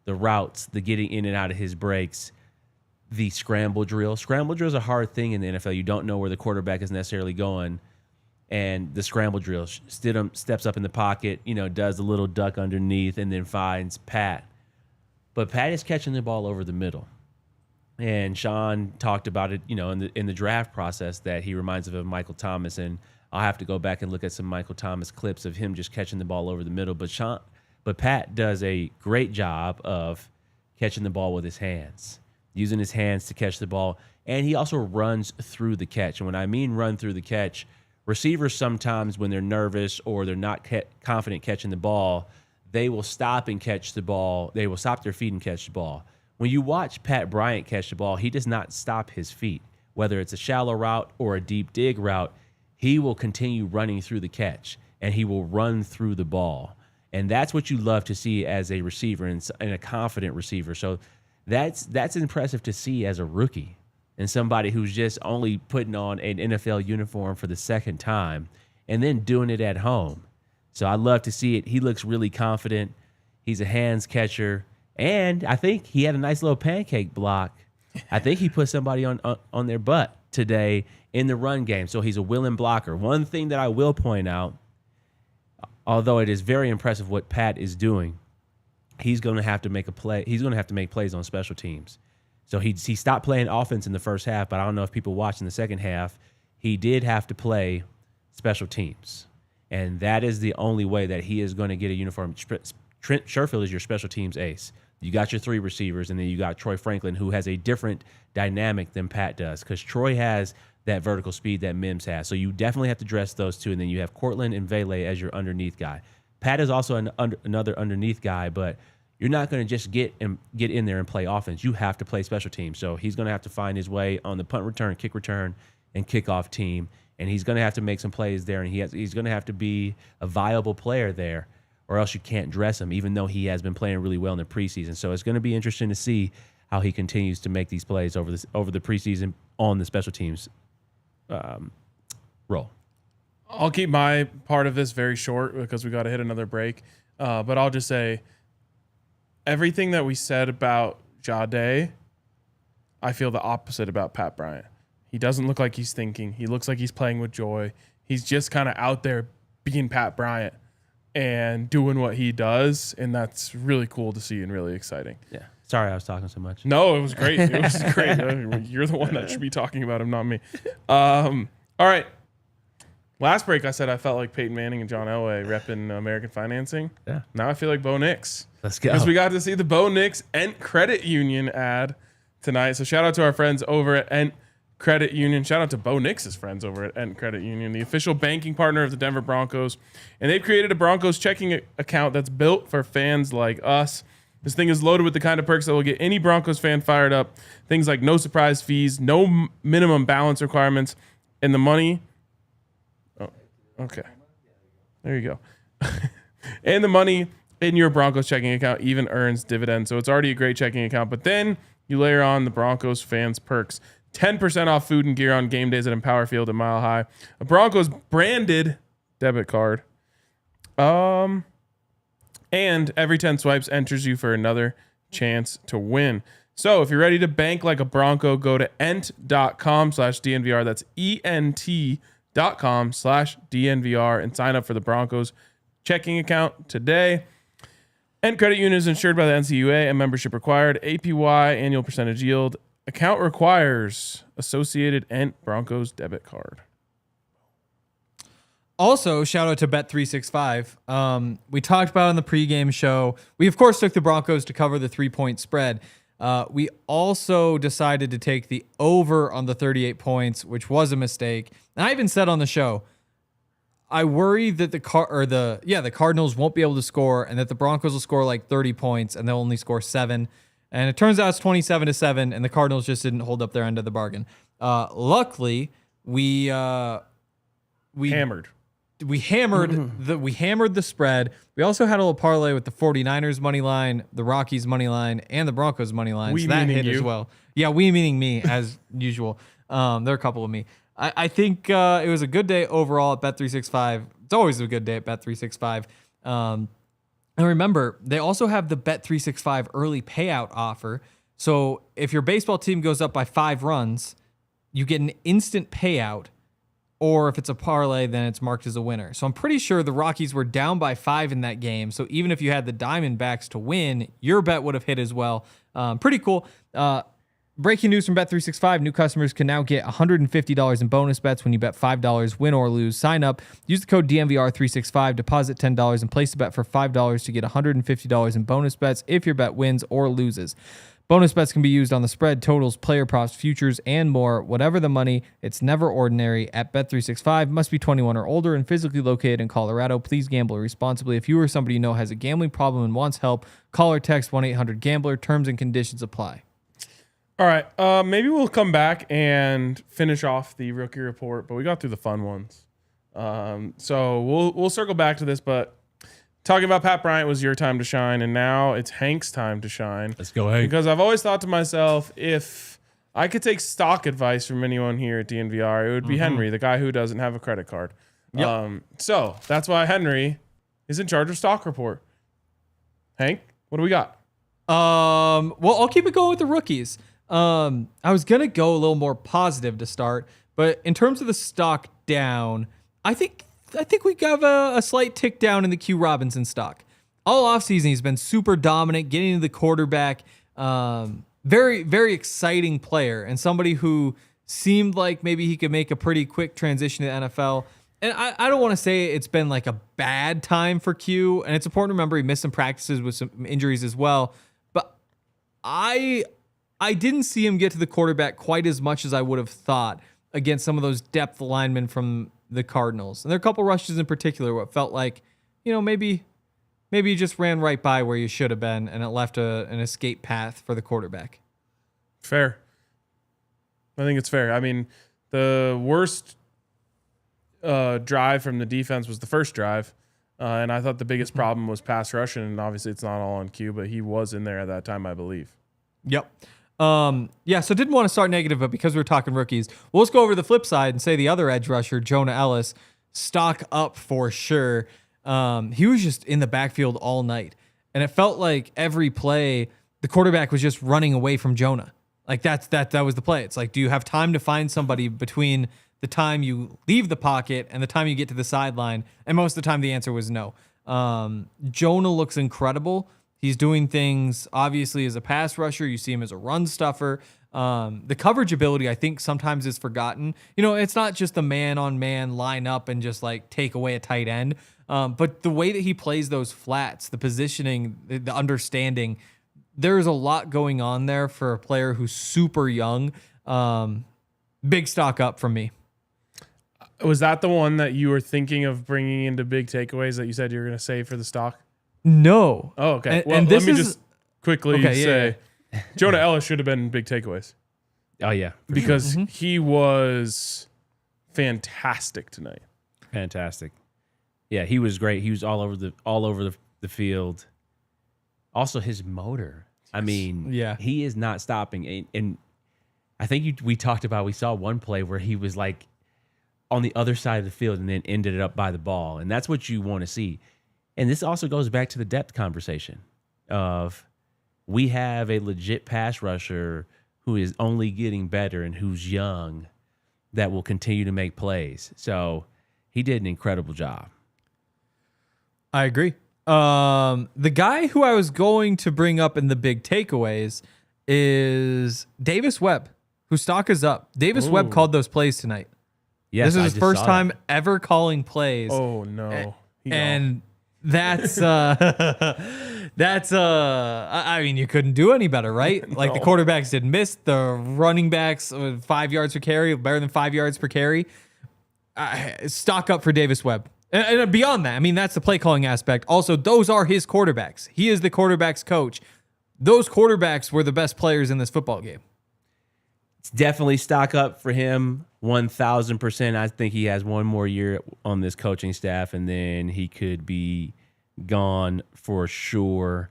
the routes, the getting in and out of his breaks, the scramble drill. Scramble drill is a hard thing in the NFL. You don't know where the quarterback is necessarily going. And the scramble drill, Stidham steps up in the pocket, does a little duck underneath and then finds Pat. But Pat is catching the ball over the middle. And Sean talked about it, in the draft process, that he reminds him of Michael Thomas. And I'll have to go back and look at some Michael Thomas clips of him just catching the ball over the middle. But Pat does a great job of catching the ball with his hands, using his hands to catch the ball. And he also runs through the catch. And when I mean run through the catch, receivers sometimes when they're nervous or they're not confident catching the ball, they will stop and catch the ball. They will stop their feet and catch the ball. When you watch Pat Bryant catch the ball, he does not stop his feet. Whether it's a shallow route or a deep dig route, he will continue running through the catch, and he will run through the ball. And that's what you love to see as a receiver and a confident receiver. So that's impressive to see as a rookie and somebody who's just only putting on an NFL uniform for the second time and then doing it at home. So I love to see it. He looks really confident. He's a hands catcher. And I think he had a nice little pancake block. I think he put somebody on their butt today in the run game. So he's a willing blocker. One thing that I will point out, although it is very impressive what Pat is doing, he's going to have to make a play. He's going to have to make plays on special teams. So he stopped playing offense in the first half, but I don't know if people watched in the second half. He did have to play special teams. And that is the only way that he is going to get a uniform. Trent Sherfield is your special teams ace. You got your 3 receivers, and then you got Troy Franklin, who has a different dynamic than Pat does, because Troy has that vertical speed that Mims has. So you definitely have to dress those 2, and then you have Cortland and Vele as your underneath guy. Pat is also another underneath guy, but you're not going to just get in there and play offense. You have to play special teams. So he's going to have to find his way on the punt return, kick return, and kickoff team, and he's going to have to make some plays there, and he's going to have to be a viable player there, or else you can't dress him, even though he has been playing really well in the preseason. So it's going to be interesting to see how he continues to make these plays over the preseason on the special teams role. I'll keep my part of this very short because we got to hit another break. But I'll just say everything that we said about Jade, I feel the opposite about Pat Bryant. He doesn't look like he's thinking. He looks like he's playing with joy. He's just kind of out there being Pat Bryant and doing what he does, and that's really cool to see and really exciting. Yeah. Sorry I was talking so much. No, it was great. It was great. You're the one that should be talking about him, not me. All right. Last break, I said I felt like Peyton Manning and John Elway repping American Financing. Yeah. Now I feel like Bo Nix. Let's go. Because we got to see the Bo Nix Ent Credit Union ad tonight. So shout out to our friends over at Ent Credit Union. Shout out to Bo Nix's friends over at Ent Credit Union, the official banking partner of the Denver Broncos. And they've created a Broncos checking account that's built for fans like us. This thing is loaded with the kind of perks that will get any Broncos fan fired up. Things like no surprise fees, no minimum balance requirements, and the money. Oh, okay. There you go. And the money in your Broncos checking account even earns dividends. So it's already a great checking account. But then you layer on the Broncos fans perks. 10% off food and gear on game days at Empower Field and Mile High. A Broncos branded debit card. And every 10 swipes enters you for another chance to win. So if you're ready to bank like a Bronco, go to ent.com/DNVR. That's ENT.com/DNVR and sign up for the Broncos checking account today. Ent credit union is insured by the NCUA and membership required. APY, annual percentage yield. Account requires associated Ent Broncos debit card. Also, shout out to Bet365. We talked about on the pregame show. We, of course, took the Broncos to cover the 3-point spread. We also decided to take the over on the 38 points, which was a mistake. And I even said on the show, I worry that the Cardinals won't be able to score and that the Broncos will score like 30 points and they'll only score 7. And it turns out it's 27-7, and the Cardinals just didn't hold up their end of the bargain. Luckily, we hammered. We hammered the spread. We also had a little parlay with the 49ers money line, the Rockies money line, and the Broncos money line. So that hit as well. Yeah, we meaning me as usual. There are a couple of me. I think it was a good day overall at Bet365. It's always a good day at Bet365. And remember, they also have the Bet365 early payout offer. So if your baseball team goes up by 5 runs, you get an instant payout. Or if it's a parlay, then it's marked as a winner. So I'm pretty sure the Rockies were down by 5 in that game. So even if you had the Diamondbacks to win, your bet would have hit as well. Pretty cool. Breaking news from Bet365. New customers can now get $150 in bonus bets when you bet $5, win or lose. Sign up. Use the code DNVR365. Deposit $10 and place a bet for $5 to get $150 in bonus bets if your bet wins or loses. Bonus bets can be used on the spread, totals, player props, futures, and more. Whatever the money, it's never ordinary at Bet365. Must be 21 or older and physically located in Colorado. Please gamble responsibly. If you or somebody you know has a gambling problem and wants help, call or text 1-800-GAMBLER. Terms and conditions apply. All right. Maybe we'll come back and finish off the rookie report, but we got through the fun ones. So we'll circle back to this, but talking about Pat Bryant was your time to shine, and now it's Hank's time to shine. Let's go, Hank. Because I've always thought to myself, if I could take stock advice from anyone here at DNVR, it would be Henry, the guy who doesn't have a credit card. Yep. So that's why Henry is in charge of stock report. Hank, what do we got? Well, I'll keep it going with the rookies. I was going to go a little more positive to start, but in terms of the stock down, I think we got a slight tick down in the Q Robinson stock. All offseason, he's been super dominant, getting to the quarterback. Very, very exciting player and somebody who seemed like maybe he could make a pretty quick transition to the NFL. And I don't want to say it's been like a bad time for Q, and it's important to remember he missed some practices with some injuries as well. But I didn't see him get to the quarterback quite as much as I would have thought against some of those depth linemen from the Cardinals. And there are a couple rushes in particular what felt like, maybe you just ran right by where you should have been and it left an escape path for the quarterback. Fair. I think it's fair. I mean, the worst drive from the defense was the first drive. And I thought the biggest problem was pass rush. And obviously it's not all on Q, but he was in there at that time, I believe. Yep. So didn't want to start negative, but because we're talking rookies, well, let's go over the flip side and say the other edge rusher, Jonah Ellis, stock up for sure. He was just in the backfield all night, and it felt like every play the quarterback was just running away from Jonah. Like that was the play. It's like, do you have time to find somebody between the time you leave the pocket and the time you get to the sideline? And most of the time the answer was no. Jonah looks incredible. He's doing things, obviously, as a pass rusher. You see him as a run stuffer. The coverage ability, I think, sometimes is forgotten. It's not just the man-on-man line up and just, take away a tight end. But the way that he plays those flats, the positioning, the understanding, there's a lot going on there for a player who's super young. Big stock up from me. Was that the one that you were thinking of bringing into big takeaways that you said you were going to save for the stock? No. Oh, okay. And let me just quickly say, yeah. Jonah Ellis should have been big takeaways. Oh, yeah. Because he was fantastic tonight. Fantastic. Yeah, he was great. He was all over the field. Also, his motor. I mean, yeah, he is not stopping. And I think we saw one play where he was like on the other side of the field and then ended up by the ball. And that's what you want to see. And this also goes back to the depth conversation of we have a legit pass rusher who is only getting better and who's young that will continue to make plays. So he did an incredible job. I agree. The guy who I was going to bring up in the big takeaways is Davis Webb, whose stock is up. Davis Webb called those plays tonight. Yes, this is his first time ever calling plays. Oh no. And that's I mean, you couldn't do any better, right? Like the quarterbacks didn't miss, the running backs 5 yards per carry, better than 5 yards per carry. Stock up for Davis Webb. And beyond that, I mean, that's the play calling aspect. Also, those are his quarterbacks. He is the quarterback's coach. Those quarterbacks were the best players in this football game. It's definitely stock up for him, 1,000%. I think he has one more year on this coaching staff, and then he could be gone for sure,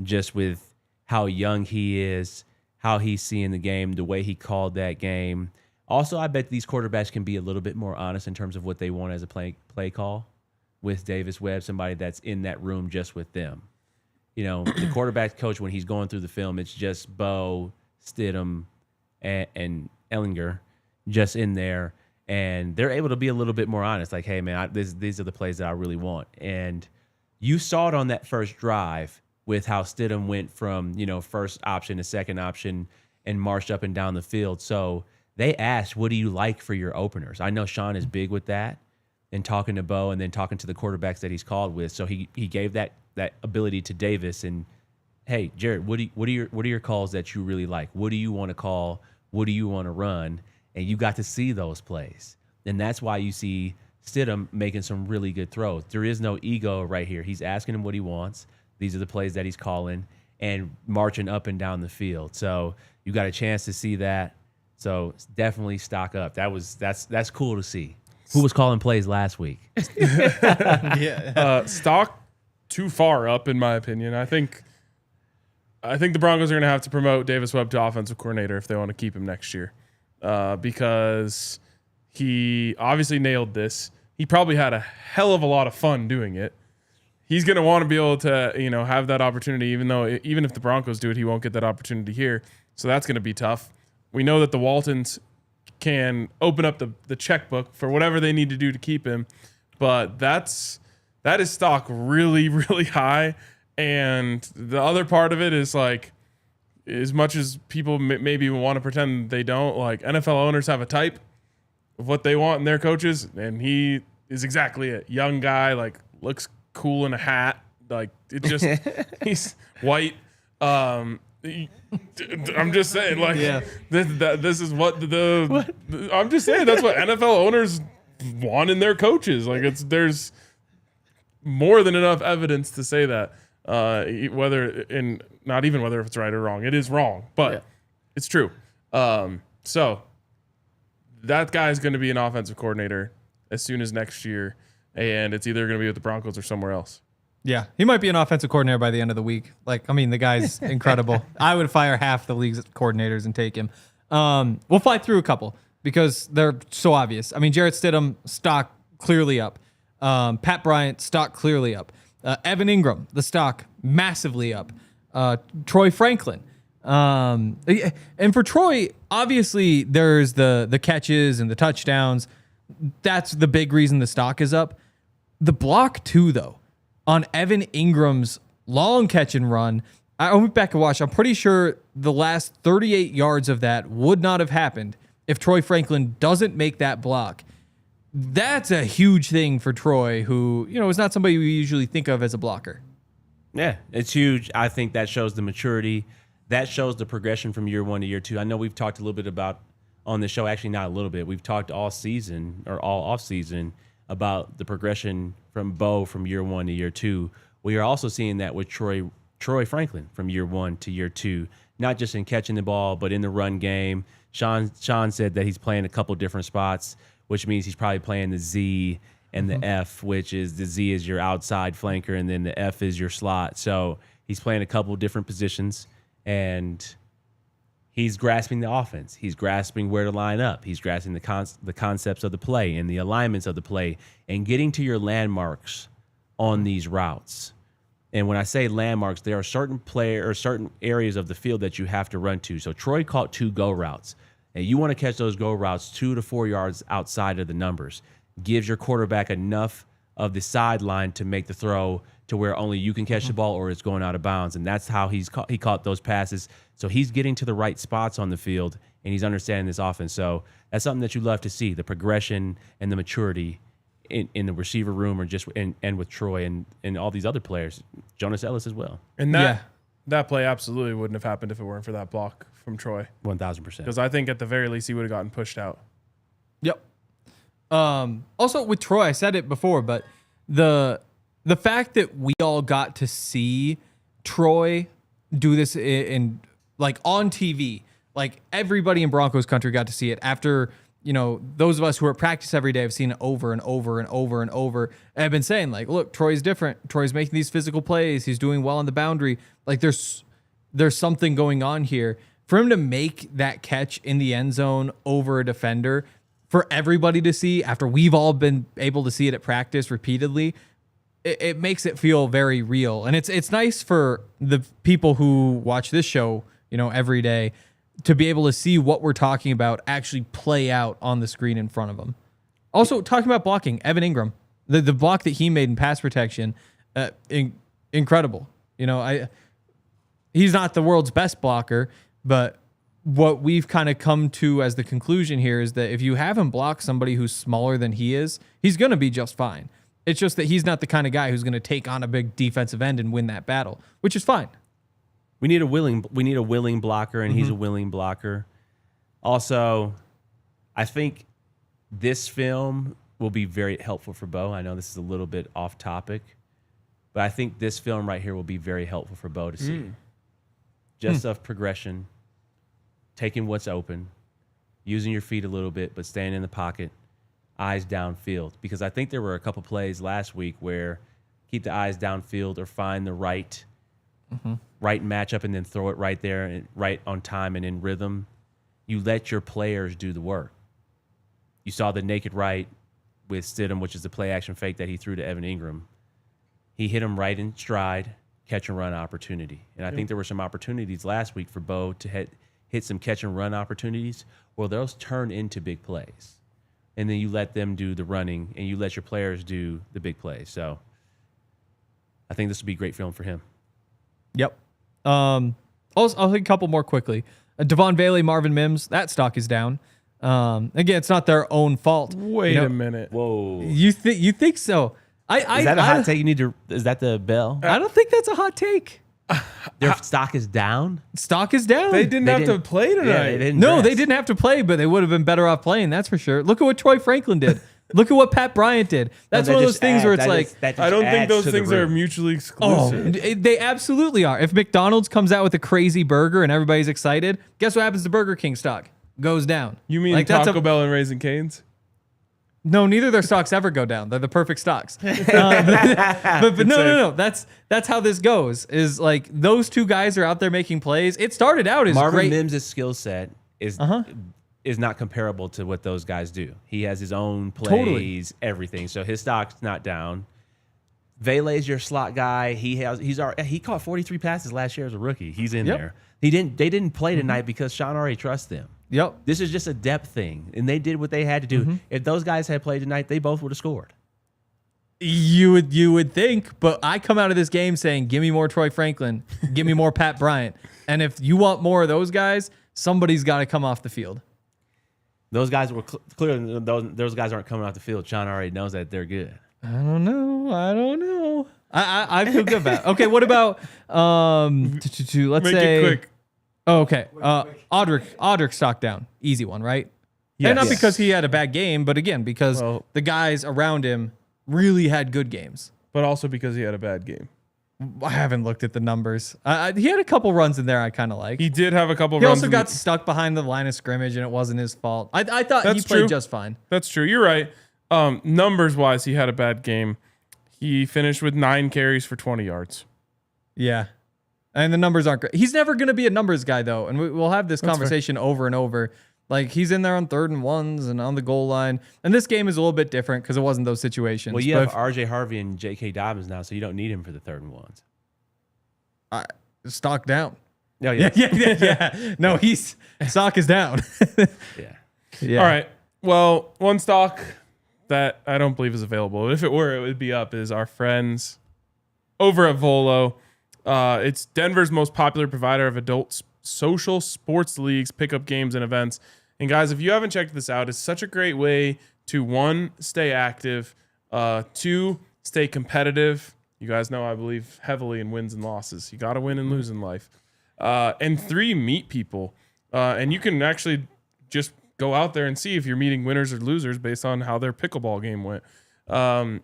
just with how young he is, how he's seeing the game, the way he called that game. Also, I bet these quarterbacks can be a little bit more honest in terms of what they want as a play call with Davis Webb, somebody that's in that room just with them. You know, the quarterback coach, when he's going through the film, it's just Bo, Stidham, and Ehlinger just in there, and they're able to be a little bit more honest. Like, hey, man, these are the plays that I really want. And you saw it on that first drive with how Stidham went from, you know, first option to second option and marched up and down the field. So they asked, what do you like for your openers? I know Sean is big with that and talking to Bo and then talking to the quarterbacks that he's called with. So he gave that ability to Davis and, hey, Jarrett, what are your calls that you really like? What do you want to call? What do you want to run? And you got to see those plays. And that's why you see Stidham making some really good throws. There is no ego right here. He's asking him what he wants. These are the plays that he's calling and marching up and down the field. So you got a chance to see that. So definitely stock up. That's cool to see. Who was calling plays last week? Stock too far up, in my opinion. I think the Broncos are going to have to promote Davis Webb to offensive coordinator if they want to keep him next year, because he obviously nailed this. He probably had a hell of a lot of fun doing it. He's going to want to be able to, you know, have that opportunity, even if the Broncos do it, he won't get that opportunity here. So that's going to be tough. We know that the Waltons can open up the checkbook for whatever they need to do to keep him, but that is stock really, really high. And the other part of it is, like, as much as people maybe want to pretend they don't, like, NFL owners have a type of what they want in their coaches, and he is exactly it. Young guy, like, looks cool in a hat, like, it just he's white. I'm just saying, like, this is what I'm just saying that's what NFL owners want in their coaches. Like, there's more than enough evidence to say that. Not even whether if it's right or wrong. It is wrong, but it's true. So that guy's going to be an offensive coordinator as soon as next year, and it's either going to be with the Broncos or somewhere else. Yeah, he might be an offensive coordinator by the end of the week. Like, I mean, the guy's incredible. I would fire half the league's coordinators and take him. We'll fly through a couple because they're so obvious. I mean, Jarrett Stidham, stock clearly up. Pat Bryant, stock clearly up. Evan Engram, the stock massively up. Troy Franklin. And for Troy, obviously there's the catches and the touchdowns. That's the big reason the stock is up. The block too, though, on Evan Ingram's long catch and run. I went back and watched. I'm pretty sure the last 38 yards of that would not have happened if Troy Franklin doesn't make that block. That's a huge thing for Troy, who, you know, is not somebody we usually think of as a blocker. Yeah, it's huge. I think that shows the maturity. That shows the progression from year one to year two. I know we've talked a little bit about on the show, actually not a little bit. We've talked all season or all off season about the progression from Bo from year one to year two. We are also seeing that with Troy Franklin from year one to year two, not just in catching the ball, but in the run game. Sean said that he's playing a couple different spots, which means he's probably playing the Z and the F, which is the Z is your outside flanker and then the F is your slot. So he's playing a couple different positions, and He's grasping the offense. He's grasping where to line up. He's grasping the concepts of the play and the alignments of the play and getting to your landmarks on these routes. And when I say landmarks, there are certain areas of the field that you have to run to. So Troy caught 2 go routes, and you want to catch those go routes 2 to 4 yards outside of the numbers. Gives your quarterback enough of the sideline to make the throw to where only you can catch the ball or it's going out of bounds. And that's how he caught those passes. So he's getting to the right spots on the field, and he's understanding this offense. So that's something that you love to see, the progression and the maturity in the receiver room or just and with Troy and all these other players, Jonas Ellis as well. And that play absolutely wouldn't have happened if it weren't for that block from Troy. 1,000%. Because I think at the very least he would have gotten pushed out. Yep. Also with Troy, I said it before, but the fact that we all got to see Troy do this in like on TV, like everybody in Broncos country got to see it after, those of us who are at practice every day have seen it over and over and over and over. And I've been saying, like, look, Troy's different. Troy's making these physical plays. He's doing well on the boundary. Like there's something going on here. For him to make that catch in the end zone over a defender for everybody to see after we've all been able to see it at practice repeatedly, it makes it feel very real. And it's nice for the people who watch this show, every day to be able to see what we're talking about actually play out on the screen in front of them. Also, talking about blocking, Evan Engram, the block that he made in pass protection, incredible. He's not the world's best blocker, but what we've kind of come to as the conclusion here is that if you have him block somebody who's smaller than he is, he's going to be just fine. It's just that he's not the kind of guy who's going to take on a big defensive end and win that battle, which is fine. We need a willing blocker, and he's a willing blocker. Also, I think this film will be very helpful for Bo. I know this is a little bit off topic, but I think this film right here will be very helpful for Bo to see. Just of progression, taking what's open, using your feet a little bit, but staying in the pocket, eyes downfield. Because I think there were a couple plays last week where keep the eyes downfield or find the right matchup and then throw it right there and right on time and in rhythm. You let your players do the work. You saw the naked right with Stidham, which is the play action fake that he threw to Evan Engram. He hit him right in stride, catch and run opportunity. And I think there were some opportunities last week for Bo to hit some catch and run opportunities where those turn into big plays. And then you let them do the running and you let your players do the big plays. So I think this would be a great film for him. Yep. Also, I'll take a couple more quickly. Devon Bailey, Marvin Mims, that stock is down. Again, it's not their own fault. Wait a minute. Whoa. You think so? Is that a hot take? Is that the bell? I don't think that's a hot take. Their stock is down? Stock is down. They didn't have to play tonight. They didn't have to play, but they would have been better off playing, that's for sure. Look at what Troy Franklin did. Look at what Pat Bryant did. That's one of those things where it's like, I don't think those things are mutually exclusive. They absolutely are. If McDonald's comes out with a crazy burger and everybody's excited, guess what happens to Burger King stock? Goes down. You mean like Taco Bell and Raising Cane's? No, neither of their stocks ever go down. They're the perfect stocks. But no. That's how this goes. Is like those two guys are out there making plays. It started out as Marvin great. Mims' skill set is not comparable to what those guys do. He has his own plays, everything. So his stock's not down. Vele's your slot guy. He caught 43 passes last year as a rookie. He's in there. They didn't play tonight because Sean already trusts them. Yep. This is just a depth thing, and they did what they had to do. If those guys had played tonight, they both would have scored. You would think, but I come out of this game saying, "Give me more Troy Franklin, give me more Pat Bryant," and if you want more of those guys, somebody's got to come off the field. Those guys were clearly those guys aren't coming off the field. Sean already knows that they're good. I don't know. I feel good about it. Okay, what about let's Make say it quick. Oh, okay. Audric stock down. Easy one, right? Yes. And not because he had a bad game, but again, because the guys around him really had good games. But also because he had a bad game. I haven't looked at the numbers. He had a couple runs in there I kind of like. He did have a couple runs. He runs. also got stuck behind the line of scrimmage, and it wasn't his fault. I thought That's he played true. just fine. That's true. You're right. Numbers-wise, he had a bad game. He finished with 9 carries for 20 yards. Yeah. And the numbers aren't great. He's never going to be a numbers guy, though. And we'll have this conversation over and over. Like, he's in there on 3rd and 1s and on the goal line. And this game is a little bit different because it wasn't those situations. Well, you have RJ Harvey and J.K. Dobbins now, so you don't need him for the 3rd and 1s. Stock down. Oh, yeah. Yeah. No, stock is down. Yeah. All right. Well, one stock that I don't believe is available. If it were, it would be up, is our friends over at Volo. It's Denver's most popular provider of adult social sports leagues, pickup games, and events. And guys, if you haven't checked this out, it's such a great way to, 1, stay active, 2, stay competitive. You guys know I believe heavily in wins and losses. You got to win and lose in life. And 3, meet people. And you can actually just go out there and see if you're meeting winners or losers based on how their pickleball game went.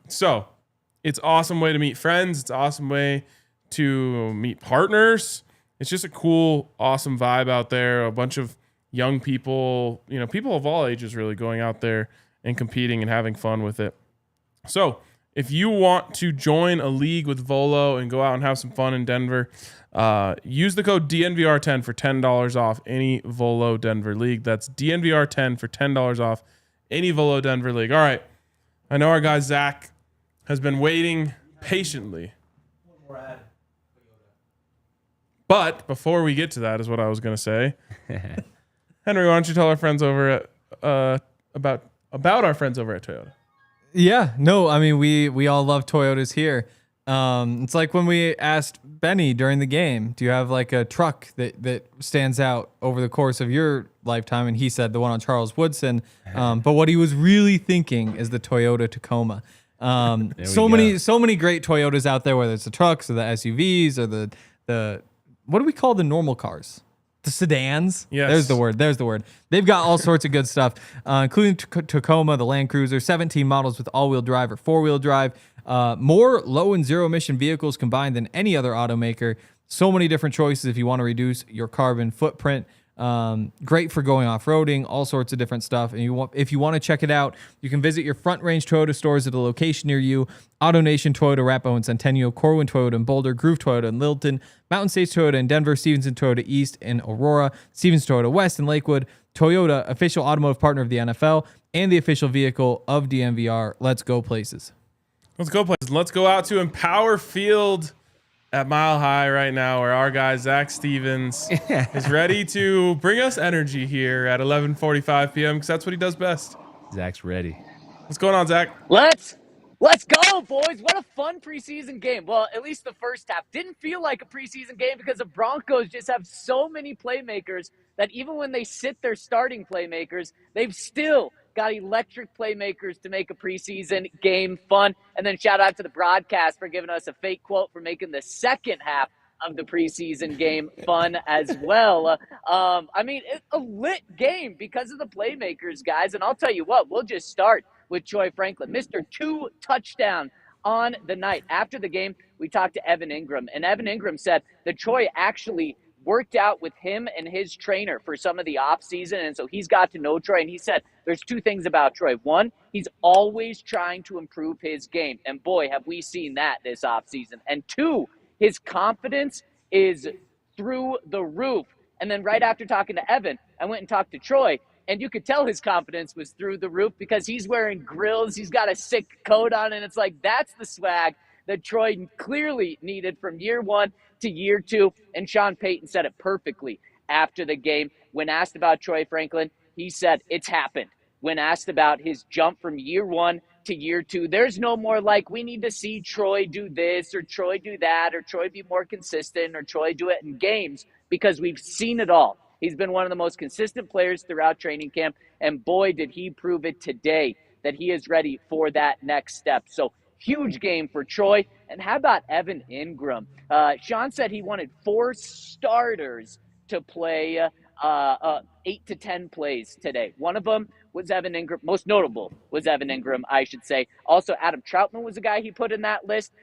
So it's an awesome way to meet friends. It's an awesome way to meet partners. It's just a cool, awesome vibe out there. A bunch of young people, people of all ages really going out there and competing and having fun with it. So if you want to join a league with Volo and go out and have some fun in Denver, use the code DNVR10 for $10 off any Volo Denver league. That's DNVR10 for $10 off any Volo Denver league. All right. I know our guy Zach has been waiting patiently. But before we get to that is what I was going to say. Henry, why don't you tell our friends over at about our friends over at Toyota? Yeah, no, I mean, we all love Toyotas here. It's like when we asked Benny during the game, do you have like a truck that stands out over the course of your lifetime? And he said the one on Charles Woodson. But what he was really thinking is the Toyota Tacoma. So many great Toyotas out there, whether it's the trucks or the SUVs or the what do we call the normal cars? The sedans. Yes. There's the word. They've got all sorts of good stuff, including Tacoma, the Land Cruiser, 17 models with all-wheel drive or four-wheel drive. More low and zero emission vehicles combined than any other automaker. So many different choices if you want to reduce your carbon footprint. Great for going off-roading, all sorts of different stuff. And if you want to check it out, you can visit your Front Range Toyota stores at a location near you. AutoNation Toyota, Arapahoe and Centennial, Corwin Toyota in Boulder, Groove Toyota in Littleton, Mountain States Toyota in Denver, Stevenson Toyota East in Aurora, Stevens Toyota West in Lakewood. Toyota, official automotive partner of the NFL and the official vehicle of DNVR. Let's go places. Let's go places. Let's go out to Empower Field at Mile High right now, where our guy Zac Stevens is ready to bring us energy here at 11:45 p.m. because that's what he does best. Zach's ready. What's going on, Zach? Let's go, boys. What a fun preseason game. Well, at least the first half didn't feel like a preseason game because the Broncos just have so many playmakers that even when they sit their starting playmakers, they've still got electric playmakers to make a preseason game fun. And then shout out to the broadcast for giving us a fake quote for making the second half of the preseason game fun as well. I mean, it's a lit game because of the playmakers, guys. And I'll tell you what, we'll just start with Troy Franklin, Mr. 2 touchdown on the night. After the game, we talked to Evan Engram, and Evan Engram said that Troy actually worked out with him and his trainer for some of the off season, and so he's got to know Troy. And he said there's 2 things about Troy. One, he's always trying to improve his game, and boy, have we seen that this off season. And 2, his confidence is through the roof. And then right after talking to Evan, I went and talked to Troy, and you could tell his confidence was through the roof because he's wearing grills. He's got a sick coat on, and it's like that's the swag that Troy clearly needed from year 1 to year 2. And Sean Payton said it perfectly after the game. When asked about Troy Franklin, he said it's happened. When asked about his jump from year 1 to year 2, there's no more like we need to see Troy do this or Troy do that or Troy be more consistent or Troy do it in games because we've seen it all. He's been one of the most consistent players throughout training camp, and boy, did he prove it today that he is ready for that next step. So huge game for Troy. And how about Evan Engram? Sean said he wanted 4 starters to play 8 to 10 plays today. One of them was Evan Engram. Most notable was Evan Engram, I should say. Also, Adam Troutman was a guy he put in that list.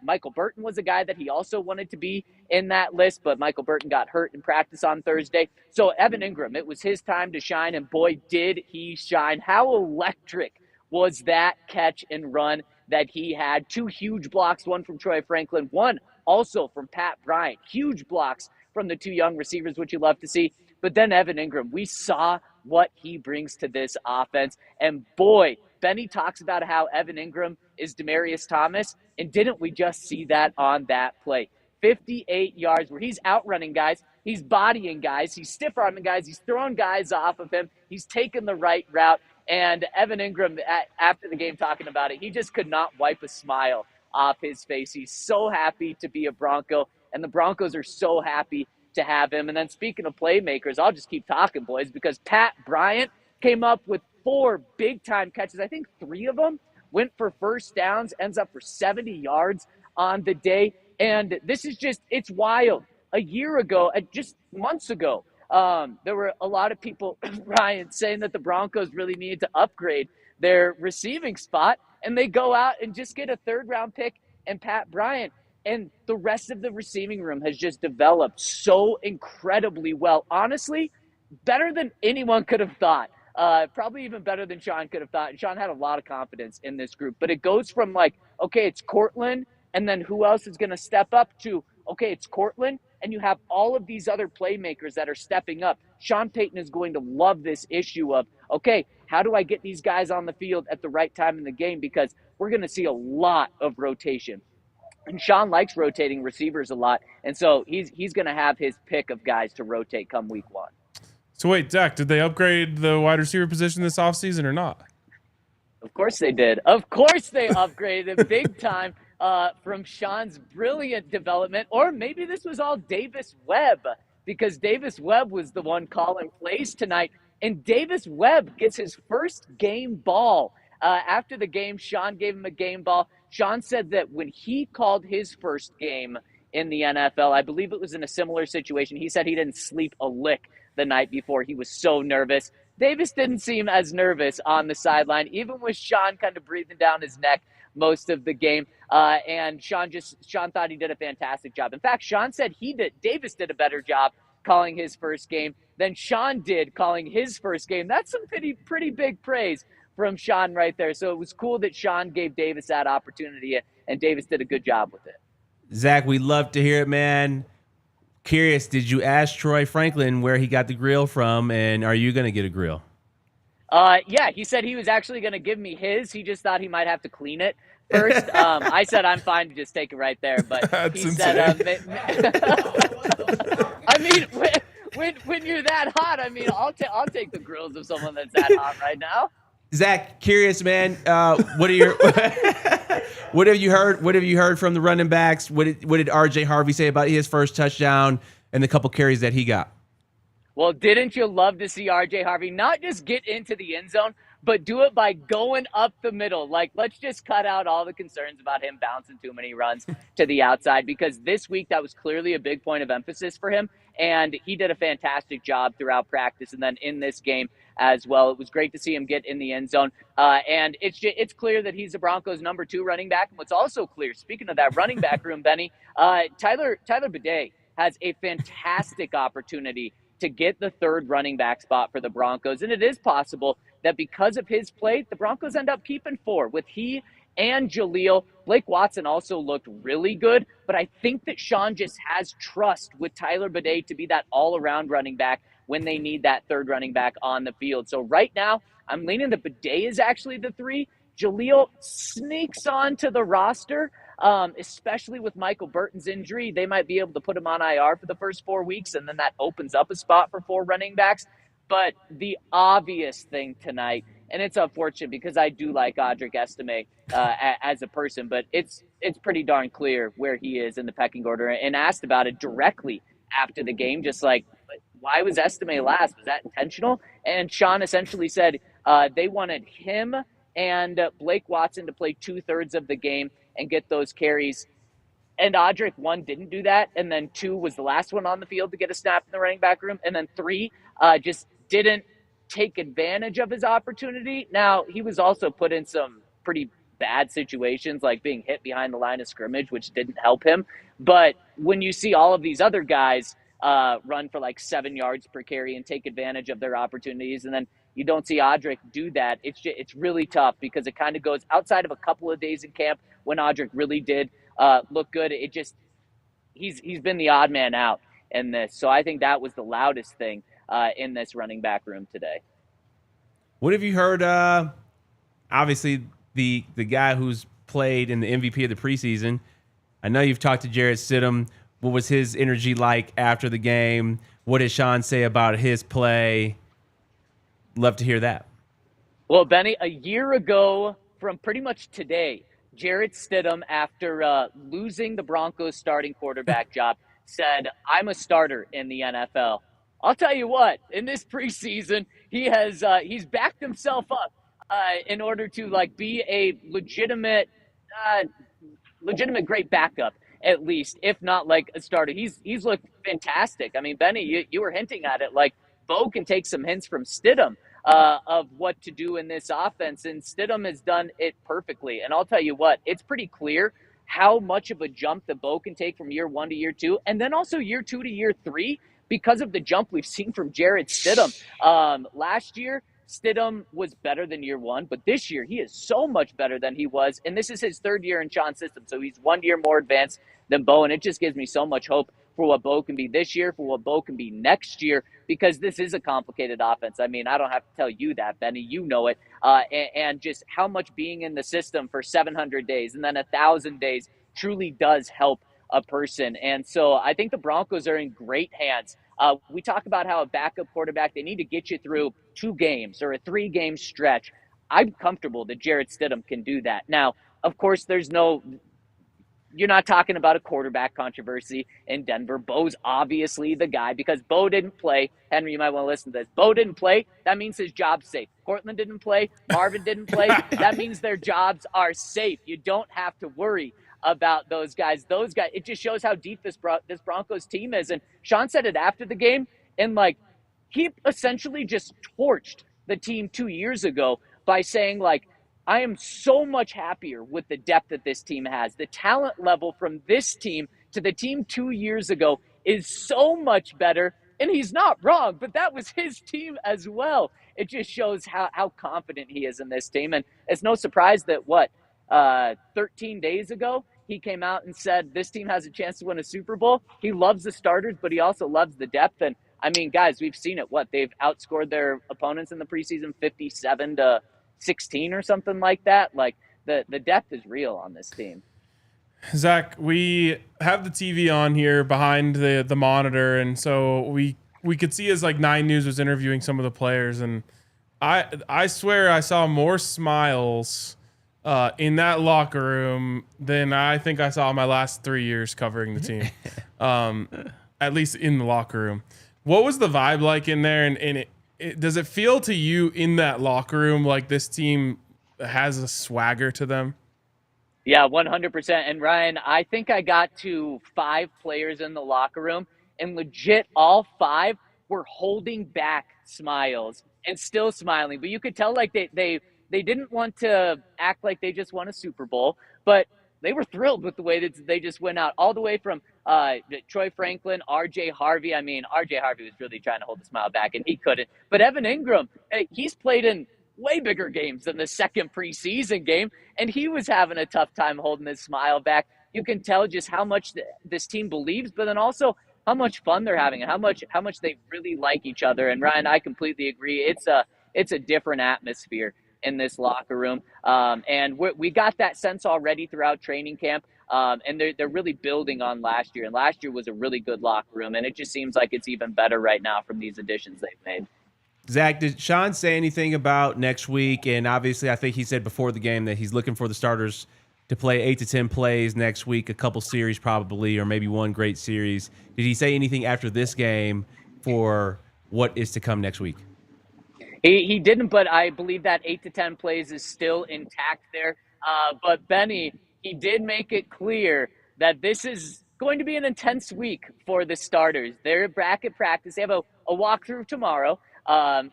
Michael Burton was a guy that he also wanted to be in that list, but Michael Burton got hurt in practice on Thursday. So Evan Engram, it was his time to shine, and boy, did he shine. How electric was that catch and run that he had. 2 huge blocks, one from Troy Franklin, one also from Pat Bryant. Huge blocks from the 2 young receivers, which you love to see. But then Evan Engram, we saw what he brings to this offense. And boy, Benny talks about how Evan Engram is Demaryius Thomas. And didn't we just see that on that play? 58 yards where he's outrunning guys. He's bodying guys. He's stiff-arming guys. He's throwing guys off of him. He's taking the right route. And Evan Engram, after the game talking about it, he just could not wipe a smile off his face. He's so happy to be a Bronco, and the Broncos are so happy to have him. And then speaking of playmakers, I'll just keep talking, boys, because Pat Bryant came up with 4 big-time catches. I think 3 of them went for first downs, ends up for 70 yards on the day. And this is just, it's wild. A year ago, just months ago, there were a lot of people, Ryan, saying that the Broncos really needed to upgrade their receiving spot, and they go out and just get a 3rd-round pick and Pat Bryant, and the rest of the receiving room has just developed so incredibly well. Honestly, better than anyone could have thought. Probably even better than Sean could have thought. And Sean had a lot of confidence in this group. But it goes from like, okay, it's Cortland, and then who else is going to step up, to, okay, it's Cortland, and you have all of these other playmakers that are stepping up. Sean Payton is going to love this issue of, okay, how do I get these guys on the field at the right time in the game? Because we're going to see a lot of rotation. And Sean likes rotating receivers a lot. And so he's going to have his pick of guys to rotate come week 1. So wait, Zach, did they upgrade the wide receiver position this offseason or not? Of course they did. Of course they upgraded it big time from Sean's brilliant development. Or maybe this was all Davis Webb, because Davis Webb was the one calling plays tonight. And Davis Webb gets his first game ball. After the game, Sean gave him a game ball. Sean said that when he called his first game in the NFL, I believe it was in a similar situation, he said he didn't sleep a lick the night before. He was so nervous. Davis didn't seem as nervous on the sideline, even with Sean kind of breathing down his neck most of the game. And Sean thought he did a fantastic job. In fact, Sean said Davis did a better job calling his first game than Sean did calling his first game. That's some pretty big praise from Sean right there. So it was cool that Sean gave Davis that opportunity, and Davis did a good job with it. Zach, we love to hear it, man. Curious, did you ask Troy Franklin where he got the grill from, and are you going to get a grill? Yeah, he said he was actually going to give me his. He just thought he might have to clean it first. I said I'm fine to just take it right there, but That's he insane. said, I mean, when you're that hot, I mean, I'll take the grills of someone that's that hot right now. Zach, curious, man. What have you heard? What have you heard from the running backs? What did RJ Harvey say about his first touchdown and the couple carries that he got? Well, didn't you love to see RJ Harvey not just get into the end zone, but do it by going up the middle? Like, let's just cut out all the concerns about him bouncing too many runs to the outside, because this week that was clearly a big point of emphasis for him, and he did a fantastic job throughout practice and then in this game as well. It was great to see him get in the end zone, and it's clear that he's the Broncos' number 2 running back. And what's also clear, speaking of that running back room, Benny, Tyler Badie has a fantastic opportunity to get the 3rd running back spot for the Broncos. And it is possible that because of his play, the Broncos end up keeping 4 with he and Jaleel. Blake Watson also looked really good, but I think that Sean just has trust with Tyler Badie to be that all-around running back when they need that 3rd running back on the field. So right now, I'm leaning that Badie is actually the 3. Jaleel sneaks onto the roster, especially with Michael Burton's injury. They might be able to put him on IR for the first 4 weeks, and then that opens up a spot for 4 running backs. But the obvious thing tonight, and it's unfortunate because I do like Audric Estime as a person, but it's pretty darn clear where he is in the pecking order, and asked about it directly after the game, just like, why was Estime last? Was that intentional? And Sean essentially said they wanted him and Blake Watson to play 2/3 of the game and get those carries. And Audric, 1, didn't do that. And then 2 was the last one on the field to get a snap in the running back room. And then 3 just didn't take advantage of his opportunity. Now, he was also put in some pretty bad situations, like being hit behind the line of scrimmage, which didn't help him. But when you see all of these other guys run for like 7 yards per carry and take advantage of their opportunities, and then you don't see Audric do that. It's really tough because it kind of goes outside of a couple of days in camp when Audric really did look good. He's been the odd man out in this. So I think that was the loudest thing in this running back room today. What have you heard? Obviously, the guy who's played in the MVP of the preseason. I know you've talked to Jarrett Stidham. What was his energy like after the game? What did Sean say about his play? Love to hear that. Well, Benny, a year ago from pretty much today, Jarrett Stidham, after losing the Broncos starting quarterback job, said, I'm a starter in the NFL. I'll tell you what, in this preseason, he's backed himself up in order to be a legitimate great backup, at least, if not like a starter. He's looked fantastic. I mean, Benny, you were hinting at it. Bo can take some hints from Stidham of what to do in this offense, and Stidham has done it perfectly. And I'll tell you what, it's pretty clear how much of a jump that Bo can take from year 1 to year 2, and then also year 2 to year 3 because of the jump we've seen from Jarrett Stidham. Last year, Stidham was better than year 1, but this year he is so much better than he was, and this is his 3rd year in Sean's system, so he's 1 year more advanced than Bo, and it just gives me so much hope for what Bo can be this year, for what Bo can be next year, because this is a complicated offense. I mean, I don't have to tell you that, Benny. You know it. And just how much being in the system for 700 days and then 1,000 days truly does help a person. And so I think the Broncos are in great hands. We talk about how a backup quarterback, they need to get you through 2 games or a 3-game stretch. I'm comfortable that Jarrett Stidham can do that. Now, of course, you're not talking about a quarterback controversy in Denver. Bo's obviously the guy because Bo didn't play. Henry, you might want to listen to this. Bo didn't play. That means his job's safe. Cortland didn't play. Marvin didn't play. That means their jobs are safe. You don't have to worry about those guys. It just shows how deep this Broncos team is. And Sean said it after the game, and he essentially just torched the team 2 years ago by saying I am so much happier with the depth that this team has. The talent level from this team to the team 2 years ago is so much better. And he's not wrong, but that was his team as well. It just shows how confident he is in this team. And it's no surprise that 13 days ago, he came out and said this team has a chance to win a Super Bowl. He loves the starters, but he also loves the depth. And I mean, guys, we've seen it. They've outscored their opponents in the preseason 57-16 or something like that. The depth is real on this team. Zach, we have the TV on here behind the monitor, and so we could see as 9 News was interviewing some of the players, and I swear I saw more smiles in that locker room than I think I saw in my last 3 years covering the team, at least in the locker room. What was the vibe like in there, and does it feel to you in that locker room like this team has a swagger to them? Yeah, 100%. And Ryan, I think I got to 5 players in the locker room, and legit all 5 were holding back smiles and still smiling. But you could tell they didn't want to act like they just won a Super Bowl, but they were thrilled with the way that they just went out, all the way from Troy Franklin, RJ Harvey. I mean, RJ Harvey was really trying to hold the smile back, and he couldn't. But Evan Engram, he's played in way bigger games than the second preseason game, and he was having a tough time holding his smile back. You can tell just how much this team believes, but then also how much fun they're having and how much they really like each other. And Ryan, I completely agree. It's a different atmosphere in this locker room, and we got that sense already throughout training camp. And they're really building on last year, and last year was a really good locker room, and it just seems like it's even better right now from these additions they've made. Zach, did Sean say anything about next week? And obviously, I think he said before the game that he's looking for the starters to play 8 to 10 plays next week, a couple series probably, or maybe one great series. Did he say anything after this game for what is to come next week? He didn't, but I believe that 8 to 10 plays is still intact there. But Benny, he did make it clear that this is going to be an intense week for the starters. They're bracket practice. They have a walkthrough tomorrow.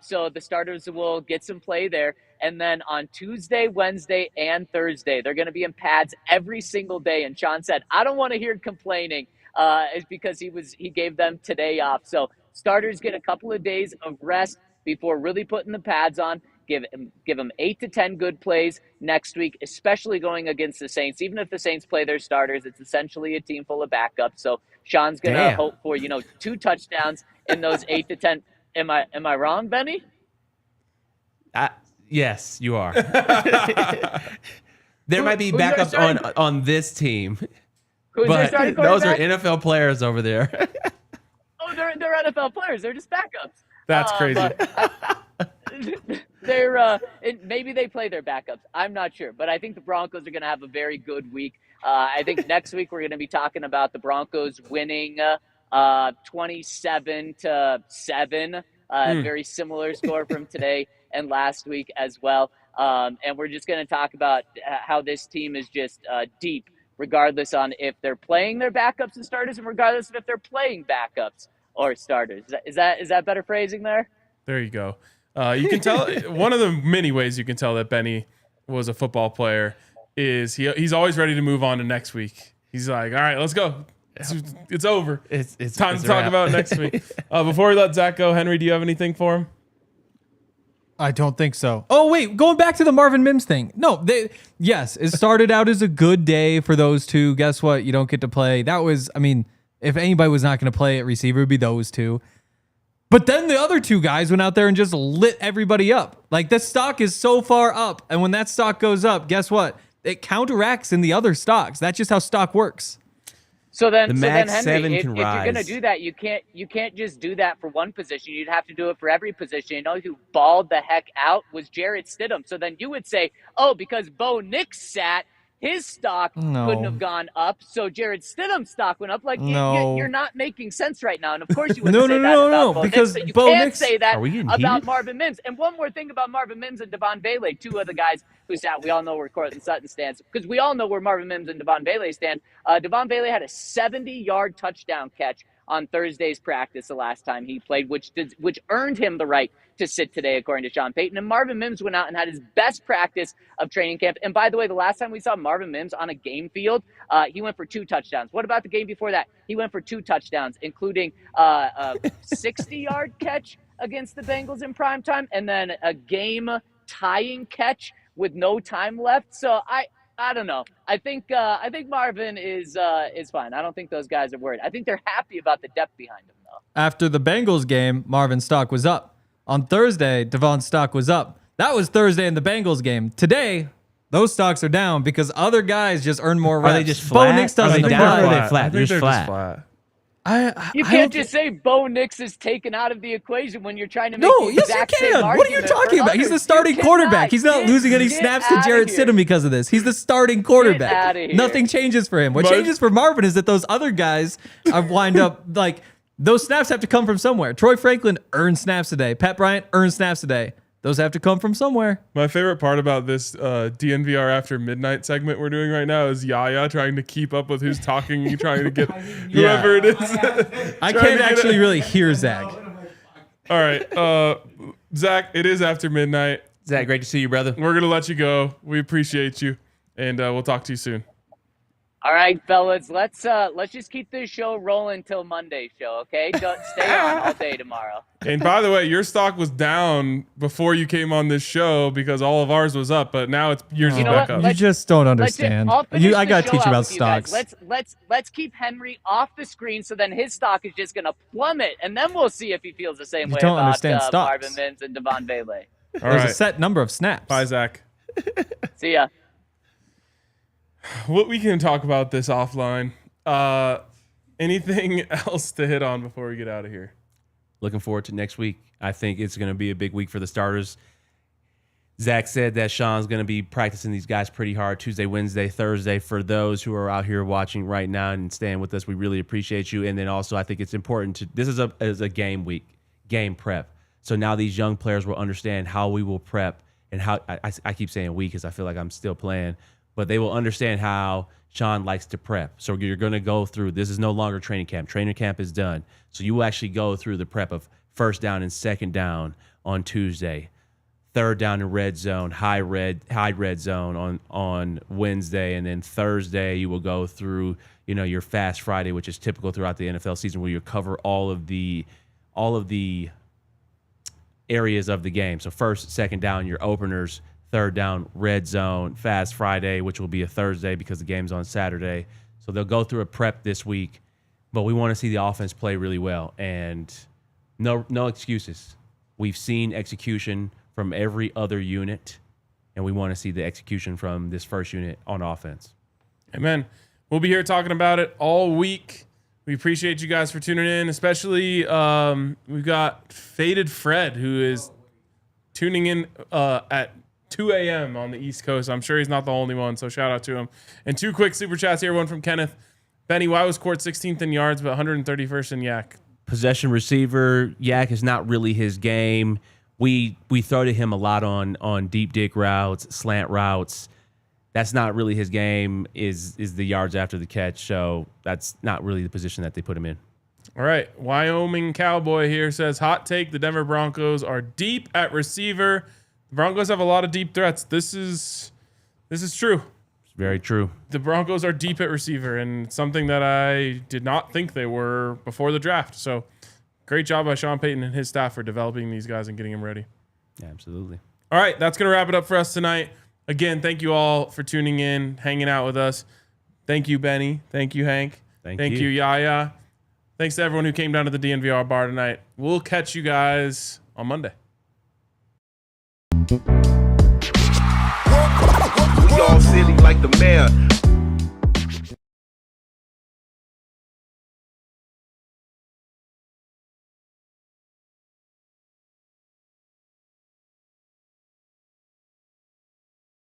So the starters will get some play there. And then on Tuesday, Wednesday, and Thursday, they're going to be in pads every single day. And Sean said, I don't want to hear complaining, is because he gave them today off. So starters get a couple of days of rest. before really putting the pads on. Give them 8 to 10 good plays next week, especially going against the Saints. Even if the Saints play their starters, it's essentially a team full of backups. So Sean's going to hope for, 2 touchdowns in those 8 to 10. Am I wrong, Benny? Yes, you are. There might be backups on this team. But those are NFL players over there. Oh, they're NFL players. They're just backups. That's crazy. Maybe they play their backups. I'm not sure, but I think the Broncos are going to have a very good week. I think next week we're going to be talking about the Broncos winning 27-7. Very similar score from today and last week as well. And we're just going to talk about how this team is just deep, regardless on if they're playing their backups and starters, and regardless of if they're playing backups or starters. Is that better phrasing there? There you go. You can tell one of the many ways you can tell that Benny was a football player is he's always ready to move on to next week. He's like, all right, let's go. It's over. It's time to talk about next week. Before we let Zach go, Henry, do you have anything for him? I don't think so. Oh, wait, going back to the Marvin Mims thing. No, yes, it started out as a good day for those two. Guess what? You don't get to play. That was, if anybody was not going to play at receiver, it would be those two. But then the other two guys went out there and just lit everybody up. Like, the stock is so far up. And when that stock goes up, guess what? It counteracts in the other stocks. That's just how stock works. So then, Henry, if you're going to do that, you can't just do that for one position. You'd have to do it for every position. You know who balled the heck out was Jarrett Stidham. So then you would say, oh, because Bo Nix sat, his stock couldn't have gone up. So Jarrett Stidham's stock went up. Like, you're not making sense right now. And of course you wouldn't say that about Bo because Nix, but you Bo can't Nix, say that about Marvin Mims. And one more thing about Marvin Mims and Devon Bailey, two other guys who sat. We all know where Cortland Sutton stands because we all know where Marvin Mims and Devon Bailey stand. Devon Bailey had a 70-yard touchdown catch on Thursday's practice the last time he played, which earned him the right to sit today, according to Sean Payton. And Marvin Mims went out and had his best practice of training camp. And by the way, the last time we saw Marvin Mims on a game field, he went for 2 touchdowns. What about the game before that? He went for 2 touchdowns, including a 60-yard catch against the Bengals in primetime, and then a game-tying catch with no time left. So I don't know. I think Marvin is fine. I don't think those guys are worried. I think they're happy about the depth behind him, though. After the Bengals game, Marvin's stock was up. On Thursday, Devon's stock was up. That was Thursday in the Bengals game. Today, those stocks are down because other guys just earn more reps. Are they just flat? Bo Nix doesn't Are they down or are they flat? They're just flat. You can't just say Bo Nix is taken out of the equation when you're trying to make the exact yes, you same can. What are you talking about? He's the starting quarterback. He's not losing any snaps to Jarrett Stidham because of this. He's the starting quarterback. Nothing changes for him. What changes for Marvin is that those other guys have wind up like those snaps have to come from somewhere. Troy Franklin earned snaps today. Pat Bryant earned snaps today. Those have to come from somewhere. My favorite part about this DNVR After Midnight segment we're doing right now is Yaya trying to keep up with who's talking, trying to get whoever it is. I can't actually really hear Zach. All right. Zach, it is after midnight. Zach, great to see you, brother. We're going to let you go. We appreciate you, and we'll talk to you soon. All right, fellas, let's just keep this show rolling till Monday's show, okay? Don't stay on all day tomorrow. And by the way, your stock was down before you came on this show because all of ours was up, but now yours is back up. You just don't understand. I got to teach you about stocks. Let's keep Henry off the screen so then his stock is just going to plummet, and then we'll see if he feels the same way about Marvin Mims and Devon Bailey. There's a set number of snaps. Bye, Zach. See ya. What we can talk about this offline. Anything else to hit on before we get out of here? Looking forward to next week. I think it's going to be a big week for the starters. Zach said that Sean's going to be practicing these guys pretty hard Tuesday, Wednesday, Thursday. For those who are out here watching right now and staying with us, we really appreciate you. And then also I think it's important to – this is a game week, game prep. So now these young players will understand how we will prep and how – I keep saying we because I feel like I'm still playing – but they will understand how Sean likes to prep. So you're going to go through, this is no longer training camp. Training camp is done. So you will actually go through the prep of first down and second down on Tuesday, third down in red zone, high red zone on Wednesday, and then Thursday you will go through, your Fast Friday, which is typical throughout the NFL season, where you cover all of the areas of the game. So first, second down, your openers, third down, red zone, Fast Friday, which will be a Thursday because the game's on Saturday. So they'll go through a prep this week, but we want to see the offense play really well. And no excuses. We've seen execution from every other unit, and we want to see the execution from this first unit on offense. Amen. We'll be here talking about it all week. We appreciate you guys for tuning in, especially we've got Faded Fred, who is tuning in at 2 a.m. on the East Coast. I'm sure he's not the only one, so shout out to him. And 2 quick super chats here, one from Kenneth. Benny, why was Court 16th in yards but 131st in yak? Possession receiver, yak is not really his game. We throw to him a lot on deep dig routes, slant routes. That's not really his game, is the yards after the catch. So that's not really the position that they put him in. All right. Wyoming Cowboy here says, hot take, the Denver Broncos are deep at receiver. The Broncos have a lot of deep threats. This is true. It's very true. The Broncos are deep at receiver, and it's something that I did not think they were before the draft. So great job by Sean Payton and his staff for developing these guys and getting them ready. Yeah, absolutely. All right, that's going to wrap it up for us tonight. Again, thank you all for tuning in, hanging out with us. Thank you, Benny. Thank you, Hank. Thank you, Yaya. Thanks to everyone who came down to the DNVR bar tonight. We'll catch you guys on Monday. We all silly like the mayor.